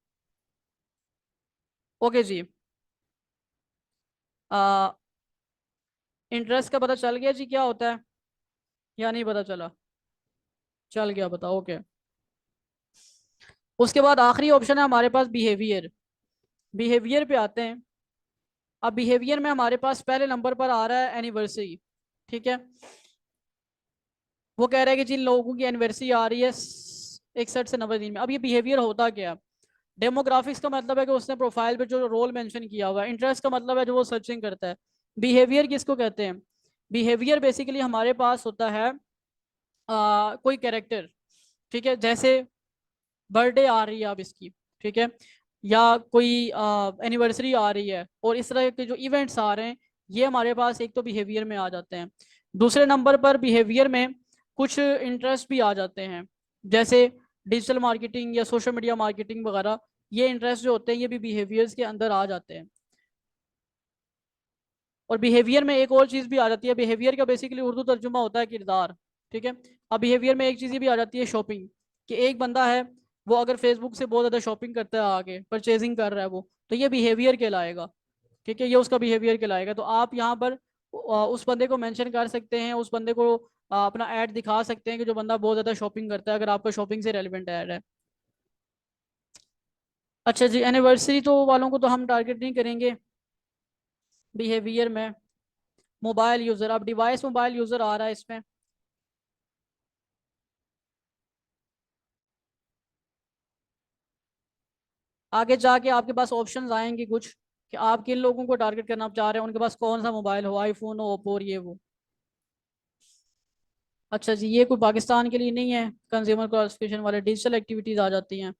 ओके जी, इंटरेस्ट का पता चल गया जी क्या होता है या नहीं पता चला? चल गया, बताओ। ओके, उसके बाद आखिरी ऑप्शन है हमारे पास बिहेवियर। बिहेवियर पे आते हैं। अब बिहेवियर में हमारे पास पहले नंबर पर आ रहा है एनिवर्सरी। ठीक है, वो कह रहा है कि जिन लोगों की एनिवर्सरी आ रही है 61 से 90 दिन में। अब ये बिहेवियर होता क्या है? डेमोग्राफिक्स का मतलब है कि उसने प्रोफाइल पे जो रोल मेंशन किया हुआ है। इंटरेस्ट का मतलब है जो वो सर्चिंग करता है। बिहेवियर किसको कहते हैं? बिहेवियर बेसिकली हमारे पास होता है कोई कैरेक्टर। ठीक है, जैसे बर्थडे आ रही है अब इसकी, ठीक है, या कोई एनिवर्सरी आ रही है और इस तरह के जो इवेंट्स आ रहे हैं, ये हमारे पास एक तो बिहेवियर में आ जाते हैं। दूसरे नंबर पर बिहेवियर में कुछ इंटरेस्ट भी आ जाते हैं, जैसे डिजिटल मार्केटिंग या सोशल मीडिया मार्केटिंग वगैरह। ये इंटरेस्ट जो होते हैं ये भी बिहेवियर्स के अंदर आ जाते हैं। और बिहेवियर में एक और चीज़ भी आ जाती है, बिहेवियर का बेसिकली उर्दू तर्जुमा होता है किरदार। ठीक है, अब बिहेवियर में एक चीज़ ये भी आ जाती है शॉपिंग, कि एक बंदा है वो अगर फेसबुक से बहुत ज़्यादा शॉपिंग करता है, आगे परचेजिंग कर रहा है वो, तो ये बिहेवियर कहलाएगा। ठीक है, ये उसका बिहेवियर कहलाएगा। तो आप यहाँ पर उस बंदे को मेंशन कर सकते हैं, उस बंदे को अपना ऐड दिखा सकते हैं कि जो बंदा बहुत ज़्यादा शॉपिंग करता है, अगर आपका शॉपिंग से रेलिवेंट ऐड है। अच्छा जी, एनिवर्सरी तो वालों को तो हम टारगेट नहीं करेंगे बिहेवियर में। मोबाइल यूज़र, अब डिवाइस मोबाइल यूज़र आ रहा है इसमें। आगे जाके आपके पास ऑप्शंस आएंगे कुछ, कि आप किन लोगों को टारगेट करना चाह रहे हैं, उनके पास कौन सा मोबाइल हो, आईफोन हो, ओप्पो, और ये वो। अच्छा जी, ये कोई पाकिस्तान के लिए नहीं है, कंज्यूमर क्लासिफिकेशन वाले डिजिटल एक्टिविटीज आ जाती हैं।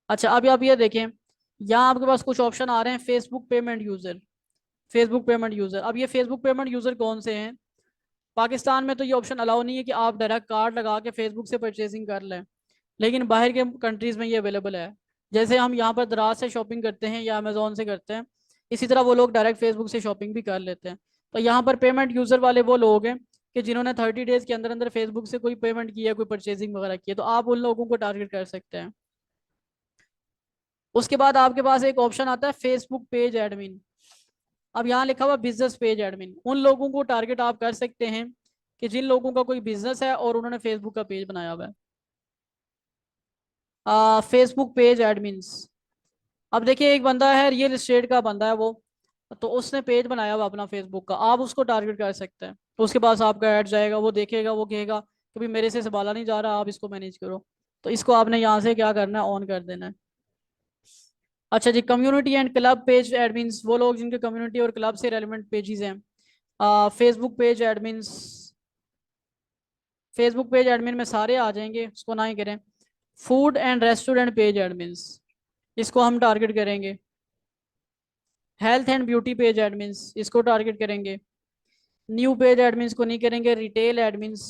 अच्छा, अभी आप ये देखें, यहाँ आपके पास कुछ ऑप्शन आ रहे हैं, Facebook payment user. Facebook payment user, अब ये फेसबुक पेमेंट यूज़र कौन से हैं? पाकिस्तान में तो ये ऑप्शन अलाउ नहीं है कि आप डायरेक्ट कार्ड लगा के फेसबुक से परचेजिंग कर लें, लेकिन बाहर के कंट्रीज़ में ये अवेलेबल है। जैसे हम यहाँ पर दराज से शॉपिंग करते हैं या अमेजोन से करते हैं, इसी तरह वो लोग डायरेक्ट फेसबुक से शॉपिंग भी कर लेते हैं। तो यहाँ पर पेमेंट यूज़र वाले वो लोग हैं कि जिन्होंने 30 डेज के अंदर अंदर फेसबुक से कोई पेमेंट की है, कोई परचेजिंग वगैरह की है, तो आप उन लोगों को टारगेट कर सकते हैं। उसके बाद आपके पास एक ऑप्शन आता है फेसबुक पेज एडमिन। अब यहाँ लिखा हुआ बिजनेस पेज एडमिन, उन लोगों को टारगेट आप कर सकते हैं कि जिन लोगों का कोई बिजनेस है और उन्होंने फेसबुक का पेज बनाया हुआ है। Facebook page admins. अब देखिए एक बंदा है, रियल एस्टेट का बंदा है वो, तो उसने पेज बनाया हुआ अपना फेसबुक का, आप उसको टारगेट कर सकते हैं। तो उसके पास आपका ऐड जाएगा, वो देखेगा, वो कहेगा कि भाई मेरे से संभाला नहीं जा रहा, आप इसको मैनेज करो। तो इसको आपने यहाँ से क्या करना है, ऑन कर देना है। अच्छा जी, community and club page admins, वो लोग जिनके कम्युनिटी और क्लब से रेलिवेंट पेजेस हैं। Facebook page admins, Facebook page admin में सारे आ जाएंगे, उसको ना ही करें। Food and restaurant page admins, इसको हम टारगेट करेंगे। Health and beauty page admins, इसको टारगेट करेंगे। न्यू पेज एडमिन्स को नहीं करेंगे। रिटेल एडमिन्स,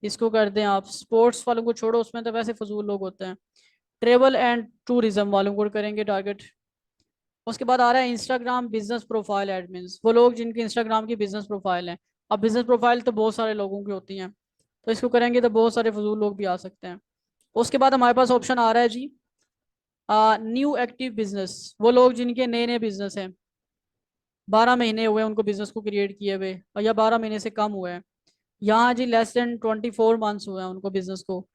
इसको कर दें आप। स्पोर्ट्स वालों को छोड़ो, उसमें तो वैसे फजूल लोग होते हैं। ट्रेवल एंड टूरिज्म वालों को करेंगे टारगेट। उसके बाद आ रहा है इंस्टाग्राम बिजनेस प्रोफाइल एडमिन्स, वो लोग जिनकी इंस्टाग्राम की बिजनेस प्रोफाइल है। अब बिजनेस प्रोफाइल तो बहुत सारे लोगों की होती हैं, तो इसको करेंगे तो बहुत सारे फजूल लोग भी आ सकते हैं। उसके बाद हमारे पास ऑप्शन आ रहा है जी न्यू एक्टिव बिजनेस, वो लोग जिनके नए नए बिजनेस हैं, 12 महीने हुए उनको बिजनेस को क्रिएट किए हुए, और या 12 महीने से कम हुए हैं। यहाँ जी लेस देन 24 मंथ्स हुए हैं उनको बिजनेस को,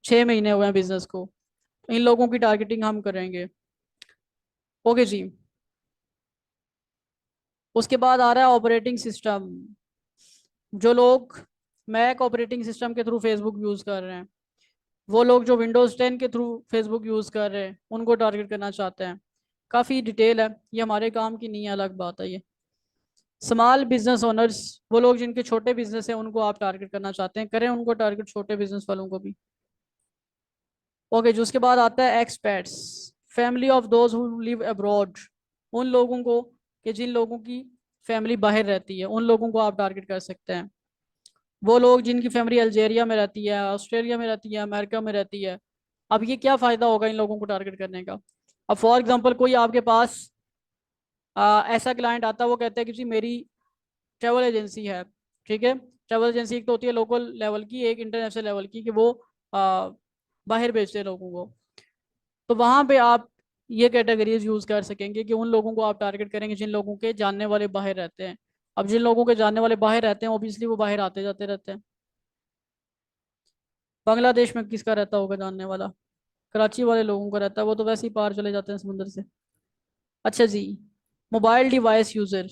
6 महीने हुए हैं बिजनेस को। इन लोगों की टारगेटिंग हम करेंगे। ओके जी। उसके बाद आ रहा है ऑपरेटिंग सिस्टम, जो लोग मैक ऑपरेटिंग सिस्टम के थ्रू फेसबुक यूज़ कर रहे हैं, वो लोग जो विंडोज़ 10 के थ्रू फेसबुक यूज़ कर रहे हैं, उनको टारगेट करना चाहते हैं। काफ़ी डिटेल है, ये हमारे काम की नहीं है, अलग बात है ये। स्मॉल बिजनेस ओनर्स, वो लोग जिनके छोटे बिजनेस हैं, उनको आप टारगेट करना चाहते हैं, करें उनको टारगेट, छोटे बिजनेस वालों को भी। ओके जो उसके बाद आता है expats, family of those who live abroad, उन लोगों को कि जिन लोगों की फैमिली बाहर रहती है, उन लोगों को आप टारगेट कर सकते हैं। वो लोग जिनकी फैमिली अल्जेरिया में रहती है, ऑस्ट्रेलिया में रहती है, अमेरिका में रहती है। अब ये क्या फ़ायदा होगा इन लोगों को टारगेट करने का। अब फॉर एग्जांपल कोई आपके पास ऐसा क्लाइंट आता है, वो कहता है कि जी मेरी ट्रैवल एजेंसी है, ठीक है। ट्रैवल एजेंसी एक तो होती है लोकल लेवल की, एक इंटरनेशनल लेवल की, कि वो आ, बाहर भेजते हैं लोगों को। तो वहाँ पे आप ये कैटेगरीज यूज़ कर सकेंगे कि उन लोगों को आप टारगेट करेंगे जिन लोगों के जानने वाले बाहर रहते हैं। अब जिन लोगों के जानने वाले बाहर रहते हैं, ऑब्वियसली वो बाहर आते जाते रहते हैं। बांग्लादेश में किसका रहता होगा जानने वाला, कराची वाले लोगों का रहता है, वो तो वैसे ही पार चले जाते हैं समुंदर से। अच्छा जी, मोबाइल डिवाइस यूजर,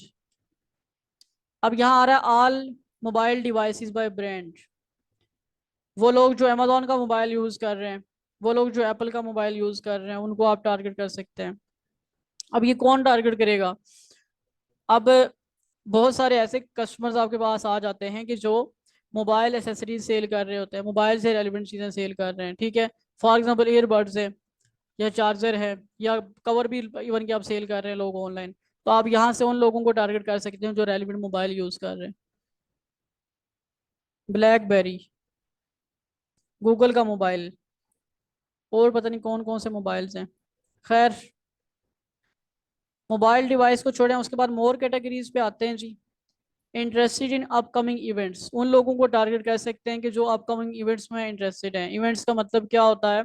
अब यहाँ आ रहा है all mobile devices by brand, वो लोग जो अमेजोन का मोबाइल यूज कर रहे हैं, वो लोग जो एप्पल का मोबाइल यूज कर रहे हैं, उनको आप टारगेट कर सकते हैं। अब ये कौन टारगेट करेगा। अब बहुत सारे ऐसे कस्टमर्स आपके पास आ जाते हैं कि जो मोबाइल एसेसरीज सेल कर रहे होते हैं, मोबाइल से रेलिवेंट चीज़ें सेल कर रहे हैं, ठीक है। फॉर एग्जांपल ईयरबड्स है, या चार्जर है, या कवर भी इवन कि आप सेल कर रहे हैं लोग ऑनलाइन। तो आप यहाँ से उन लोगों को टारगेट कर सकते हैं जो रेलिवेंट मोबाइल यूज़ कर रहे हैं। ब्लैकबेरी, गूगल का मोबाइल, और पता नहीं कौन कौन से मोबाइल्स हैं। खैर, मोबाइल डिवाइस को छोड़ें, उसके बाद मोर कैटेगरीज पे आते हैं जी। इंटरेस्टेड इन अपकमिंग इवेंट्स, उन लोगों को टारगेट कर सकते हैं कि जो अपकमिंग इवेंट्स में इंटरेस्टेड हैं। इवेंट्स का मतलब क्या होता है,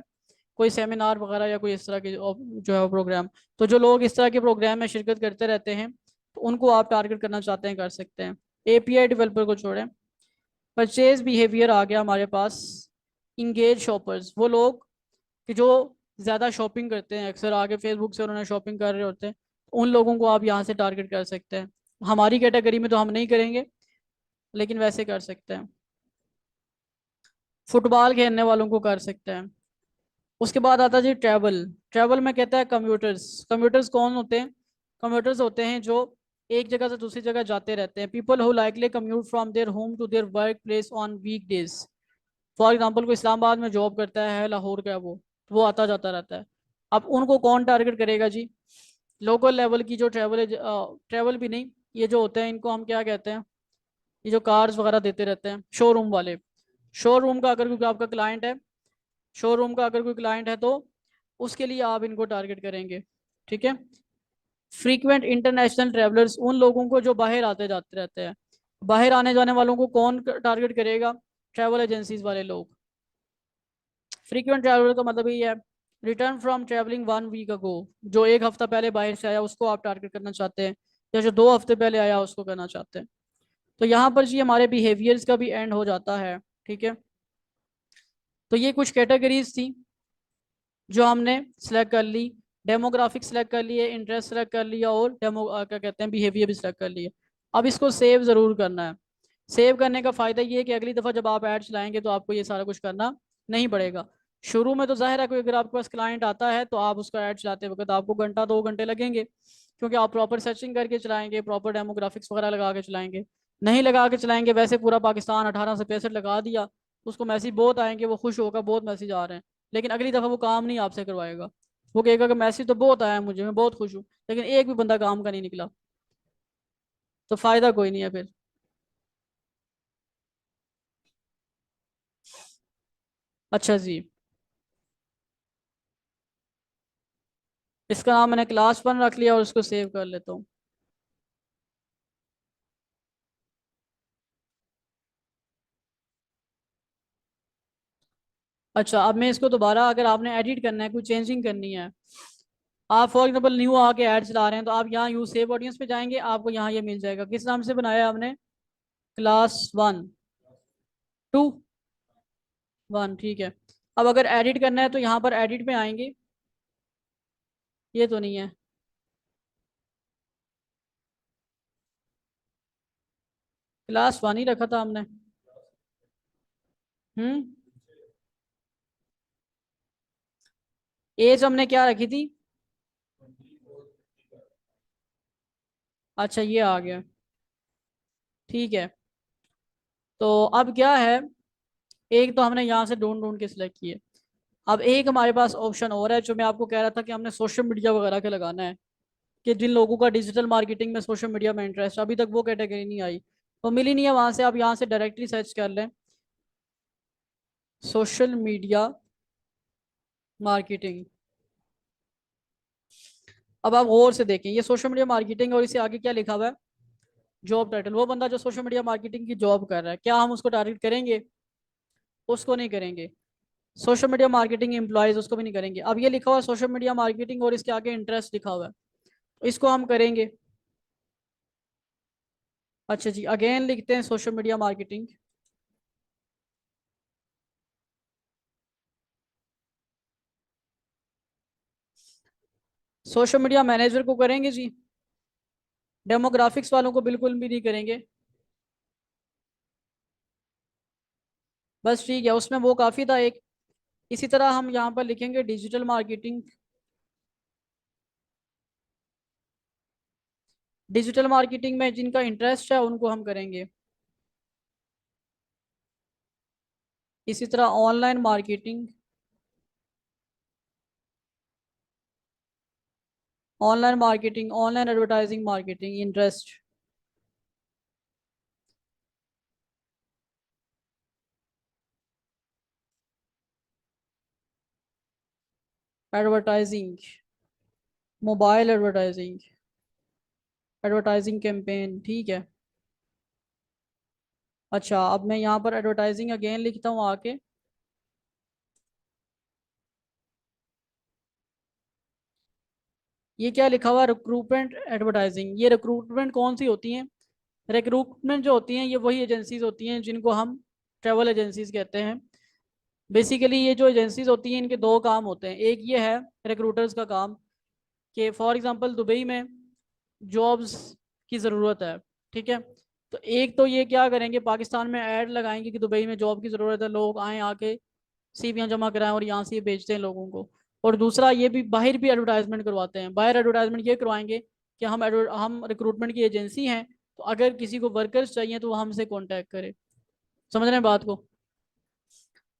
कोई सेमिनार वगैरह या कोई इस तरह के जो है प्रोग्राम। तो जो लोग इस तरह के प्रोग्राम में शिरकत करते रहते हैं, तो उनको आप टारगेट करना चाहते हैं, कर सकते हैं। एपीआई डेवलपर को छोड़ें। परचेज बिहेवियर आ गया हमारे पास। इंगेज शॉपर्स, वो लोग कि जो ज़्यादा शॉपिंग करते हैं, अक्सर आगे फेसबुक से उन्होंने शॉपिंग कर रहे होते हैं, उन लोगों को आप यहाँ से टारगेट कर सकते हैं। हमारी कैटेगरी में तो हम नहीं करेंगे, लेकिन वैसे कर सकते हैं। फुटबॉल खेलने वालों को कर सकते हैं। उसके बाद आता है जी ट्रैवल। ट्रैवल में कहता है कम्यूटर्स। कम्यूटर्स कौन होते हैं, कम्यूटर्स होते हैं जो एक जगह से दूसरी जगह जाते रहते हैं। People who likely commute from their home to their work place on week days. For example कोई इस्लामाबाद में जॉब करता है, लाहौर का है वो आता जाता रहता है। अब उनको कौन टारगेट करेगा जी, लोकल लेवल की जो ट्रैवल, ट्रैवल भी नहीं, ये जो होते हैं इनको हम क्या कहते हैं, ये जो कार्स वगैरह देते रहते हैं, शोरूम वाले। शोरूम का अगर कोई आपका क्लाइंट है, शोरूम का अगर कोई क्लाइंट है, तो उसके लिए आप इनको टारगेट करेंगे, ठीक है। फ्रीक्वेंट इंटरनेशनल ट्रैवलर्स, उन लोगों को जो बाहर आते जाते रहते हैं। बाहर आने जाने वालों को कौन टारगेट करेगा, ट्रैवल एजेंसीज वाले लोग। फ्रीक्वेंट ट्रैवलर का मतलब ये है return from travelling 1 week ago, जो 1 हफ्ता पहले बाहर से आया उसको आप टारगेट करना चाहते हैं, या जो 2 हफ्ते पहले आया उसको करना चाहते हैं। तो यहाँ पर जी हमारे बिहेवियर्स का भी एंड हो जाता है। ठीक है, तो ये कुछ कैटेगरीज थी जो हमने सिलेक्ट कर ली। डेमोग्राफिक सिलेक्ट कर लिए, इंटरेस्ट सिलेक्ट कर लिया, और क्या कहते हैं, बिहेवियर भी सिलेक्ट कर लिए। अब इसको सेव ज़रूर करना है। सेव करने का फ़ायदा ये है कि अगली दफ़ा जब आप ऐड चलाएंगे तो आपको ये सारा कुछ करना नहीं पड़ेगा। शुरू में तो जाहिर है कोई अगर आपके पास क्लाइंट आता है तो आप उसका ऐड चलाते वक्त आपको घंटा 2 घंटे लगेंगे, क्योंकि आप प्रॉपर सर्चिंग करके चलाएंगे, प्रॉपर डेमोग्राफिक्स वगैरह लगा के चलाएंगे। नहीं लगा के चलाएंगे, वैसे पूरा पाकिस्तान 18 से 65 लगा दिया, उसको मैसेज बहुत आएंगे, वो खुश होगा बहुत मैसेज आ रहे हैं, लेकिन अगली दफ़ा वो काम नहीं आपसे करवाएगा। वो कहेगा कि मैसेज तो बहुत आया मुझे, मैं बहुत खुश हूँ, लेकिन एक भी बंदा काम का नहीं निकला, तो फ़ायदा कोई नहीं है फिर। अच्छा जी, इसका नाम मैंने क्लास 1 रख लिया और उसको सेव कर लेता हूँ। अच्छा, अब मैं इसको दोबारा, अगर आपने एडिट करना है, कोई चेंजिंग करनी है, आप फॉर एग्जाम्पल न्यू आके ऐड चला रहे हैं, तो आप यहाँ यू सेव ऑडियंस पे जाएंगे, आपको यहाँ ये मिल जाएगा। किस नाम से बनाया है आपने? क्लास 1 2 1, ठीक है। अब अगर एडिट करना है तो यहाँ पर एडिट में आएंगे। ये तो नहीं है, क्लास 1 ही रखा था हमने। हम्म, एज हमने क्या रखी थी? अच्छा, ये आ गया, ठीक है। तो अब क्या है, एक तो हमने यहाँ से ढूंढ ढूंढ के सिलेक्ट किए। अब एक हमारे पास ऑप्शन और है जो मैं आपको कह रहा था कि हमने सोशल मीडिया वगैरह के लगाना है, कि जिन लोगों का डिजिटल मार्केटिंग में सोशल मीडिया में इंटरेस्ट, अभी तक वो कैटेगरी नहीं आई, तो मिली नहीं है वहां से। आप यहाँ से डायरेक्टली सर्च कर लें, सोशल मीडिया मार्केटिंग। अब आप गौर से देखें, ये सोशल मीडिया मार्केटिंग और इसे आगे क्या लिखा हुआ है? Job title. वो बंदा जो सोशल मीडिया मार्केटिंग की जॉब कर रहा है, क्या हम उसको टारगेट करेंगे? उसको नहीं करेंगे। सोशल मीडिया मार्केटिंग एम्प्लॉयज, उसको भी नहीं करेंगे। अब ये लिखा हुआ है सोशल मीडिया मार्केटिंग और इसके आगे इंटरेस्ट लिखा हुआ है, तो इसको हम करेंगे। अच्छा जी, अगेन लिखते हैं social media marketing. Social media manager को करेंगे जी, डेमोग्राफिक्स वालों को बिल्कुल भी नहीं करेंगे। बस ठीक है, उसमें वो काफ़ी था एक। इसी तरह हम यहाँ पर लिखेंगे डिजिटल मार्केटिंग। डिजिटल मार्केटिंग में जिनका इंटरेस्ट है उनको हम करेंगे। इसी तरह online marketing, online marketing, online advertising marketing interest, advertising, mobile advertising, advertising campaign, ठीक है। अच्छा, अब मैं यहाँ पर एडवर्टाइजिंग अगेन लिखता हूँ आके। ये क्या लिखा हुआ? Recruitment advertising. ये रिक्रूटमेंट कौन सी होती हैं? रिक्रूटमेंट जो होती हैं ये वही एजेंसीज होती हैं जिनको हम ट्रेवल एजेंसीज कहते हैं। बेसिकली ये जो एजेंसीज होती हैं इनके दो काम होते हैं। एक ये है रिक्रूटर्स का काम, कि फॉर एग्जांपल दुबई में जॉब्स की ज़रूरत है, ठीक है। तो एक तो ये क्या करेंगे, पाकिस्तान में ऐड लगाएंगे कि दुबई में जॉब की ज़रूरत है, लोग आए आके सीवियाँ जमा कराएं और यहाँ से ये बेचते हैं लोगों को। और दूसरा ये भी बाहर भी एडवर्टाइजमेंट करवाते हैं। बाहर एडवर्टाइजमेंट ये करवाएंगे कि हम रिक्रूटमेंट की एजेंसी हैं, तो अगर किसी को वर्कर्स चाहिए तो वो हमसे कॉन्टैक्ट करे। समझ रहे हैं बात को?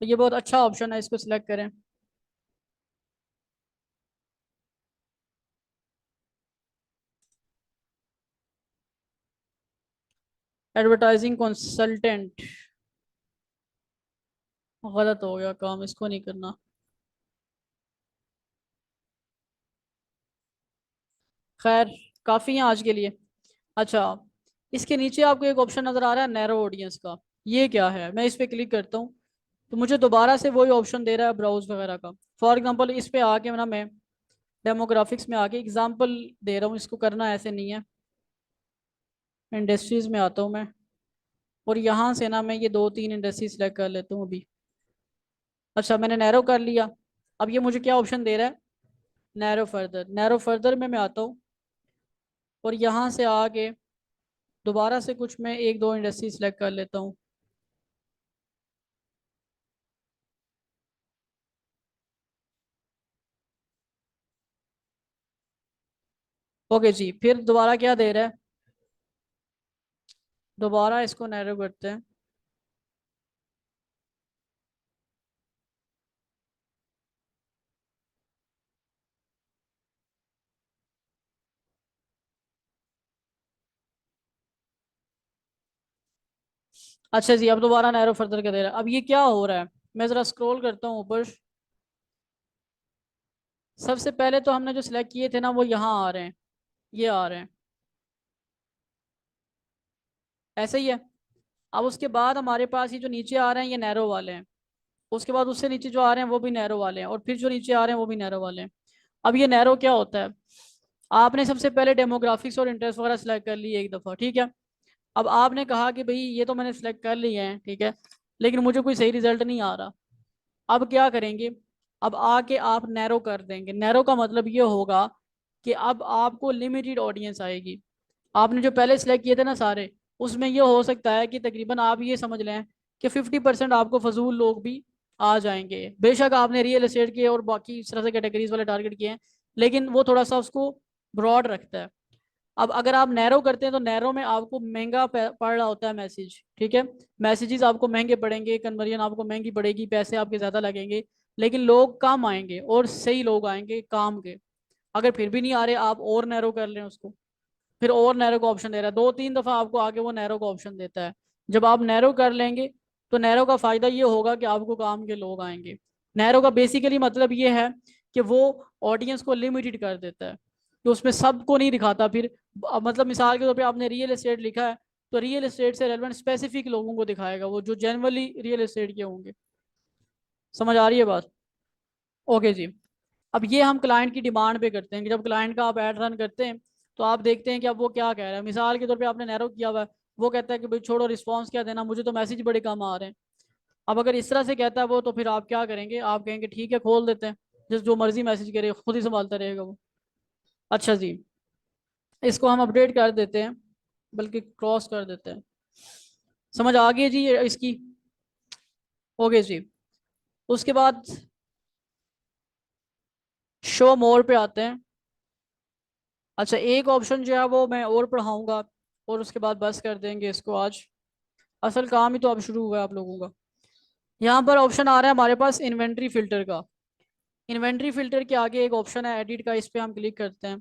तो ये बहुत अच्छा ऑप्शन है, इसको सिलेक्ट करें। एडवर्टाइजिंग कंसल्टेंट, गलत हो गया काम, इसको नहीं करना। खैर, काफ़ी है आज के लिए। अच्छा, इसके नीचे आपको एक ऑप्शन नज़र आ रहा है नैरो ऑडियंस का। ये क्या है? मैं इस पर क्लिक करता हूँ तो मुझे दोबारा से वही ऑप्शन दे रहा है ब्राउज वगैरह का। फॉर एग्जांपल इस पे आके ना मैं डेमोग्राफिक्स में आके एग्जांपल दे रहा हूँ, इसको करना ऐसे नहीं है। इंडस्ट्रीज में आता हूँ मैं, और यहाँ से ना मैं ये दो तीन इंडस्ट्री सेलेक्ट कर लेता हूँ अभी। अच्छा, मैंने नैरो कर लिया। अब ये मुझे क्या ऑप्शन दे रहा है? Narrow further. नैरो फर्दर में मैं आता हूँ, और यहाँ से आके दोबारा से कुछ मैं एक दो इंडस्ट्री सेलेक्ट कर लेता हूँ। ओके जी, फिर दोबारा क्या दे रहा है? दोबारा इसको नैरो करते हैं। अच्छा जी, अब दोबारा नैरो फर्दर का दे रहा है। अब ये क्या हो रहा है? मैं ज़रा स्क्रॉल करता हूँ ऊपर। सबसे पहले तो हमने जो सिलेक्ट किए थे ना, वो यहाँ आ रहे हैं, ये आ रहे हैं, ऐसे ही है। अब उसके बाद हमारे पास ये जो नीचे आ रहे हैं, ये नैरो वाले हैं। उसके बाद उससे नीचे जो आ रहे हैं वो भी नैरो वाले हैं, और फिर जो नीचे आ रहे हैं वो भी नैरो वाले हैं। अब ये नैरो क्या होता है? आपने सबसे पहले डेमोग्राफिक्स और इंटरेस्ट वगैरह सेलेक्ट कर लिए एक दफ़ा, ठीक है। अब आपने कहा कि भाई ये तो मैंने सेलेक्ट कर लिए हैं, ठीक है, लेकिन मुझे कोई सही रिजल्ट नहीं आ रहा। अब क्या करेंगे? अब आके आप नैरो कर देंगे। नैरो का मतलब ये होगा कि अब आपको लिमिटेड ऑडियंस आएगी। आपने जो पहले सेलेक्ट किए थे ना सारे, उसमें ये हो सकता है कि तकरीबन आप ये समझ लें कि 50% आपको फजूल लोग भी आ जाएंगे। बेशक आपने रियल एस्टेट के और बाकी इस तरह से कैटेगरीज वाले टारगेट किए हैं, लेकिन वो थोड़ा सा उसको ब्रॉड रखता है। अब अगर आप नैरो करते हैं तो नैरो में आपको महंगा पड़ रहा होता है मैसेज, ठीक है। मैसेजेस आपको महंगे पड़ेंगे, कन्वर्जन आपको महंगी पड़ेगी, पैसे आपके ज़्यादा लगेंगे, लेकिन लोग कम आएंगे और सही लोग आएंगे काम के। अगर फिर भी नहीं आ रहे, आप और नैरो कर लें उसको। फिर और नैरो का ऑप्शन दे रहा है, दो तीन दफ़ा आपको आगे वो नैरो का ऑप्शन देता है। जब आप नैरो कर लेंगे तो नैरो का फ़ायदा ये होगा कि आपको काम के लोग आएंगे। नैरो का बेसिकली मतलब ये है कि वो ऑडियंस को लिमिटेड कर देता है, तो उसमें सबको नहीं दिखाता फिर। अब मतलब मिसाल के तौर पे आपने रियल एस्टेट लिखा है, तो रियल एस्टेट से रेलेवेंट स्पेसिफिक लोगों को दिखाएगा, वो जो जनरली रियल एस्टेट के होंगे। समझ आ रही है बात? ओके जी। अब ये हम क्लाइंट की डिमांड पे करते हैं कि जब क्लाइंट का आप ऐड रन करते हैं, तो आप देखते हैं कि अब वो क्या कह रहा है। मिसाल के तौर पे आपने नैरो किया हुआ है, वो कहता है कि भाई छोड़ो, रिस्पांस क्या देना, मुझे तो मैसेज बड़े कम आ रहे हैं। अब अगर इस तरह से कहता है वो, तो फिर आप क्या करेंगे? आप कहेंगे ठीक है, खोल देते हैं, जिस जो मर्जी मैसेज करे खुद ही संभालता रहेगा वो। अच्छा जी, इसको हम अपडेट कर देते हैं, बल्कि क्रॉस कर देते हैं। समझ आ गई है जी ये इसकी? ओके जी। उसके बाद शो मोर पे आते हैं। अच्छा, एक ऑप्शन जो है वो मैं और पढ़ाऊंगा, और उसके बाद बस कर देंगे इसको आज। असल काम ही तो अब शुरू हुआ है आप लोगों का। यहाँ पर ऑप्शन आ रहा है हमारे पास इन्वेंट्री फिल्टर का। इन्वेंट्री फिल्टर के आगे एक ऑप्शन है एडिट का, इस पे हम क्लिक करते हैं।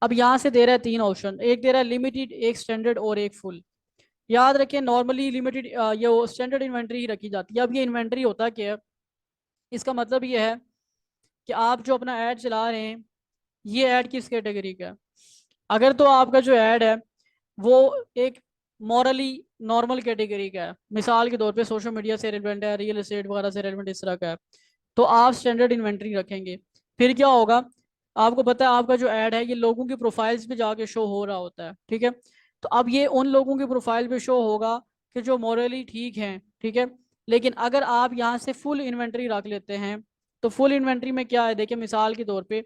अब यहाँ से दे रहा है तीन ऑप्शन, एक दे रहा है लिमिटेड, एक स्टैंडर्ड और एक फुल। याद रखें, नॉर्मली लिमिटेड ये स्टैंडर्ड इन्वेंट्री ही रखी जाती है। अब ये इन्वेंट्री होता क्या है? इसका मतलब ये है कि आप जो अपना ऐड चला रहे हैं, ये ऐड किस कैटेगरी का है। अगर तो आपका जो ऐड है वो एक मॉरली नॉर्मल कैटेगरी का है, मिसाल के तौर पे सोशल मीडिया से रिलेवेंट है, रियल एस्टेट वगैरह से रिलेवेंट इस तरह का है, तो आप स्टैंडर्ड इन्वेंट्री रखेंगे। फिर क्या होगा? आपको पता है आपका जो ऐड है ये लोगों की प्रोफाइल्स पे जाके शो हो रहा होता है, ठीक है। तो अब ये उन लोगों की प्रोफाइल पे शो होगा कि जो मॉरली ठीक हैं, ठीक है। लेकिन अगर आप यहाँ से फुल इन्वेंट्री रख लेते हैं, तो फुल इन्वेंट्री में क्या है? देखिए, मिसाल के तौर पे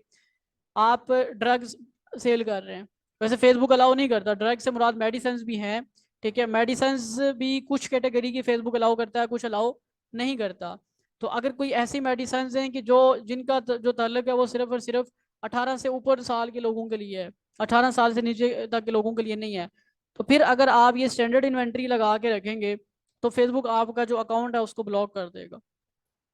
आप ड्रग्स सेल कर रहे हैं, वैसे फेसबुक अलाउ नहीं करता, ड्रग से मुराद मेडिसिन भी हैं, ठीक है। मेडिसिन भी कुछ कैटेगरी की फेसबुक अलाउ करता है, कुछ अलाउ नहीं करता। तो अगर कोई ऐसी मेडिसिन हैं कि जो जिनका जो तल्लक है वो सिर्फ और सिर्फ 18 से ऊपर साल के लोगों के लिए है, 18 साल से नीचे तक के लोगों के लिए नहीं है, तो फिर अगर आप ये स्टैंडर्ड इन्वेंट्री लगा के रखेंगे, तो फेसबुक आपका जो अकाउंट है उसको ब्लॉक कर देगा।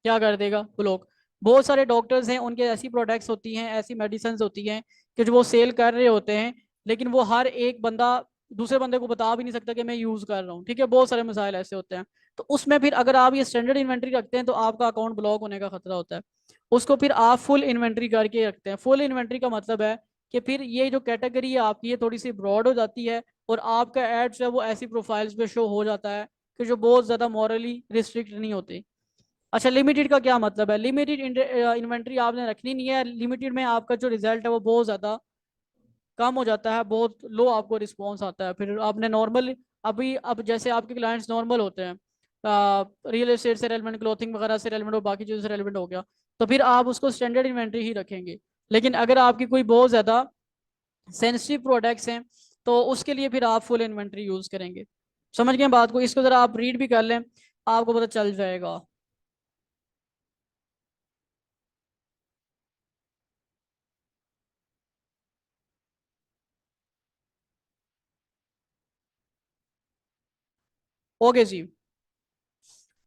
क्या कर देगा? ब्लॉक। बहुत सारे डॉक्टर्स हैं, उनके ऐसी प्रोडक्ट्स होती हैं, ऐसी मेडिसिन होती हैं कि जो वो सेल कर रहे होते हैं, लेकिन वो हर एक बंदा दूसरे बंदे को बता भी नहीं सकता कि मैं यूज कर रहा हूँ, ठीक है। बहुत सारे मसाइल ऐसे होते हैं। तो उसमें फिर अगर आप ये स्टैंडर्ड इन्वेंट्री रखते हैं तो आपका अकाउंट ब्लॉक होने का खतरा होता है। उसको फिर आप फुल इन्वेंट्री करके रखते हैं। फुल इन्वेंट्री का मतलब है कि फिर ये जो कैटेगरी है आपकी, ये थोड़ी सी ब्रॉड हो जाती है, और आपका एड जो है वो ऐसी प्रोफाइल्स पे शो हो जाता है कि जो बहुत ज़्यादा मॉरली रिस्ट्रिक्ट नहीं होती। अच्छा, लिमिटेड का क्या मतलब है? लिमिटेड इन्वेंट्री आपने रखनी नहीं है। लिमिटेड में आपका जो रिजल्ट है वो बहुत ज़्यादा कम हो जाता है, बहुत लो आपको रिस्पॉन्स आता है। फिर आपने नॉर्मल, अभी अब जैसे आपके क्लाइंट्स नॉर्मल होते हैं, रियल एस्टेट से रेलिवेंट, क्लोथिंग वगैरह से रेलिवेंट और बाकी चीज़ों से रेलिवेंट हो गया, तो फिर आप उसको स्टैंडर्ड इन्वेंट्री ही रखेंगे। लेकिन अगर आपकी कोई बहुत ज़्यादा सेंसिटिव प्रोडक्ट्स हैं तो उसके लिए फिर आप फुल इन्वेंट्री यूज़ करेंगे। समझ गए बात को? इसको ज़रा आप रीड भी कर लें, आपको पता चल जाएगा। ओके जी।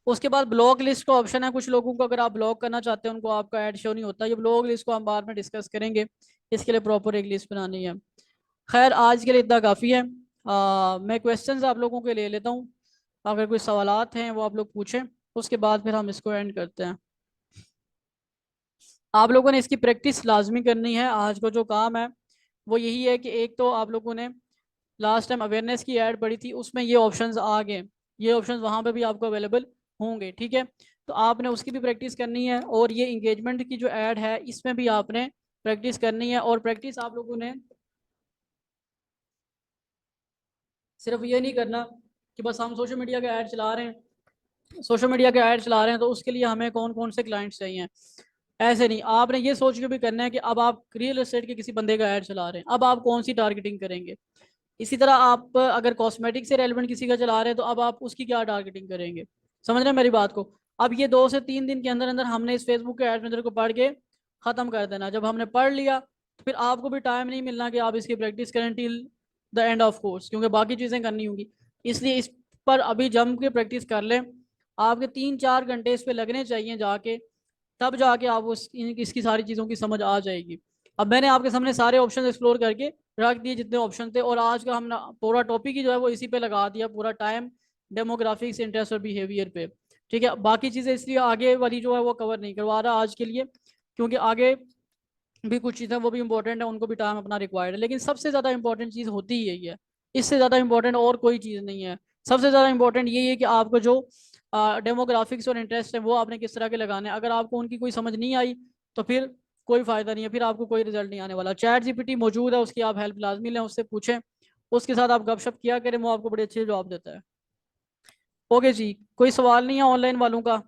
उसके बाद ब्लॉक लिस्ट का ऑप्शन है। कुछ लोगों को अगर आप ब्लॉक करना चाहते हैं, उनको आपका ऐड शो नहीं होता। ये ब्लॉक लिस्ट को हम बाद में डिस्कस करेंगे, इसके लिए प्रॉपर एक लिस्ट बनानी है। खैर, आज के लिए इतना काफ़ी है। मैं क्वेश्चंस आप लोगों के ले लेता हूँ, अगर कोई सवालात हैं वो आप लोग पूछें, उसके बाद फिर हम इसको एंड करते हैं। आप लोगों ने इसकी प्रैक्टिस लाजमी करनी है। आज का जो काम है वो यही है कि एक तो आप लोगों ने लास्ट टाइम अवेयरनेस की ऐड पड़ी थी, उसमें ये ऑप्शंस आ गए, ये ऑप्शंस वहाँ पे भी आपको अवेलेबल होंगे, ठीक है? तो आपने उसकी भी प्रैक्टिस करनी है, और ये इंगेजमेंट की जो ऐड है इसमें भी आपने प्रैक्टिस करनी है। और प्रैक्टिस आप लोगों ने सिर्फ ये नहीं करना कि बस हम सोशल मीडिया का ऐड चला रहे हैं, सोशल मीडिया के ऐड चला रहे हैं तो उसके लिए हमें कौन कौन से क्लाइंट्स चाहिए। ऐसे नहीं, आपने ये सोच के भी करना है कि अब आप रियल एस्टेट के किसी बंदे का ऐड चला रहे हैं, अब आप कौन सी टारगेटिंग करेंगे। इसी तरह आप अगर कॉस्मेटिक से रेलिवेंट किसी का चला रहे हैं तो अब आप उसकी क्या टारगेटिंग करेंगे। समझ रहे हैं मेरी बात को? अब ये 2 से 3 दिन के अंदर अंदर हमने इस फेसबुक के एड मैनेजर को पढ़ के ख़त्म कर देना। जब हमने पढ़ लिया तो फिर आपको भी टाइम नहीं मिलना कि आप इसकी प्रैक्टिस करें till the end of course, क्योंकि बाकी चीज़ें करनी होंगी। इसलिए इस पर अभी जम के प्रैक्टिस कर लें। आपके 3-4 घंटे इस पे लगने चाहिए जाके, तब जाके आप इसकी सारी चीज़ों की समझ आ जाएगी। अब मैंने आपके सामने सारे ऑप्शन एक्सप्लोर करके रख दिए जितने ऑप्शन थे, और आज का हमने पूरा टॉपिक ही जो है वो इसी पे लगा दिया, पूरा टाइम डेमोग्राफिक्स, इंटरेस्ट और बिहेवियर पे। ठीक है, बाकी चीज़ें इसलिए आगे वाली जो है वो कवर नहीं करवा रहा आज के लिए, क्योंकि आगे भी कुछ चीज़ें वो भी इंपॉर्टेंट है, उनको भी टाइम अपना रिक्वायर्ड है। लेकिन सबसे ज़्यादा इंपॉर्टेंट चीज़ होती ही यही है, इससे ज़्यादा इंपॉर्टेंट और कोई चीज़ नहीं है। सबसे ज़्यादा इंपॉर्टेंट यही है कि आपको जो डेमोग्राफिक्स और इंटरेस्ट है वो आपने किस तरह के लगाने हैं। अगर आपको उनकी कोई समझ नहीं आई तो फिर कोई फ़ायदा नहीं है, फिर आपको कोई रिजल्ट नहीं आने वाला। चैट जीपीटी मौजूद है, उसकी आप हेल्प लाजमी लें, उससे पूछें, उसके साथ आप गपशप किया करें, वो आपको बड़े अच्छे जवाब देता है। ओके जी, कोई सवाल नहीं है ऑनलाइन वालों का?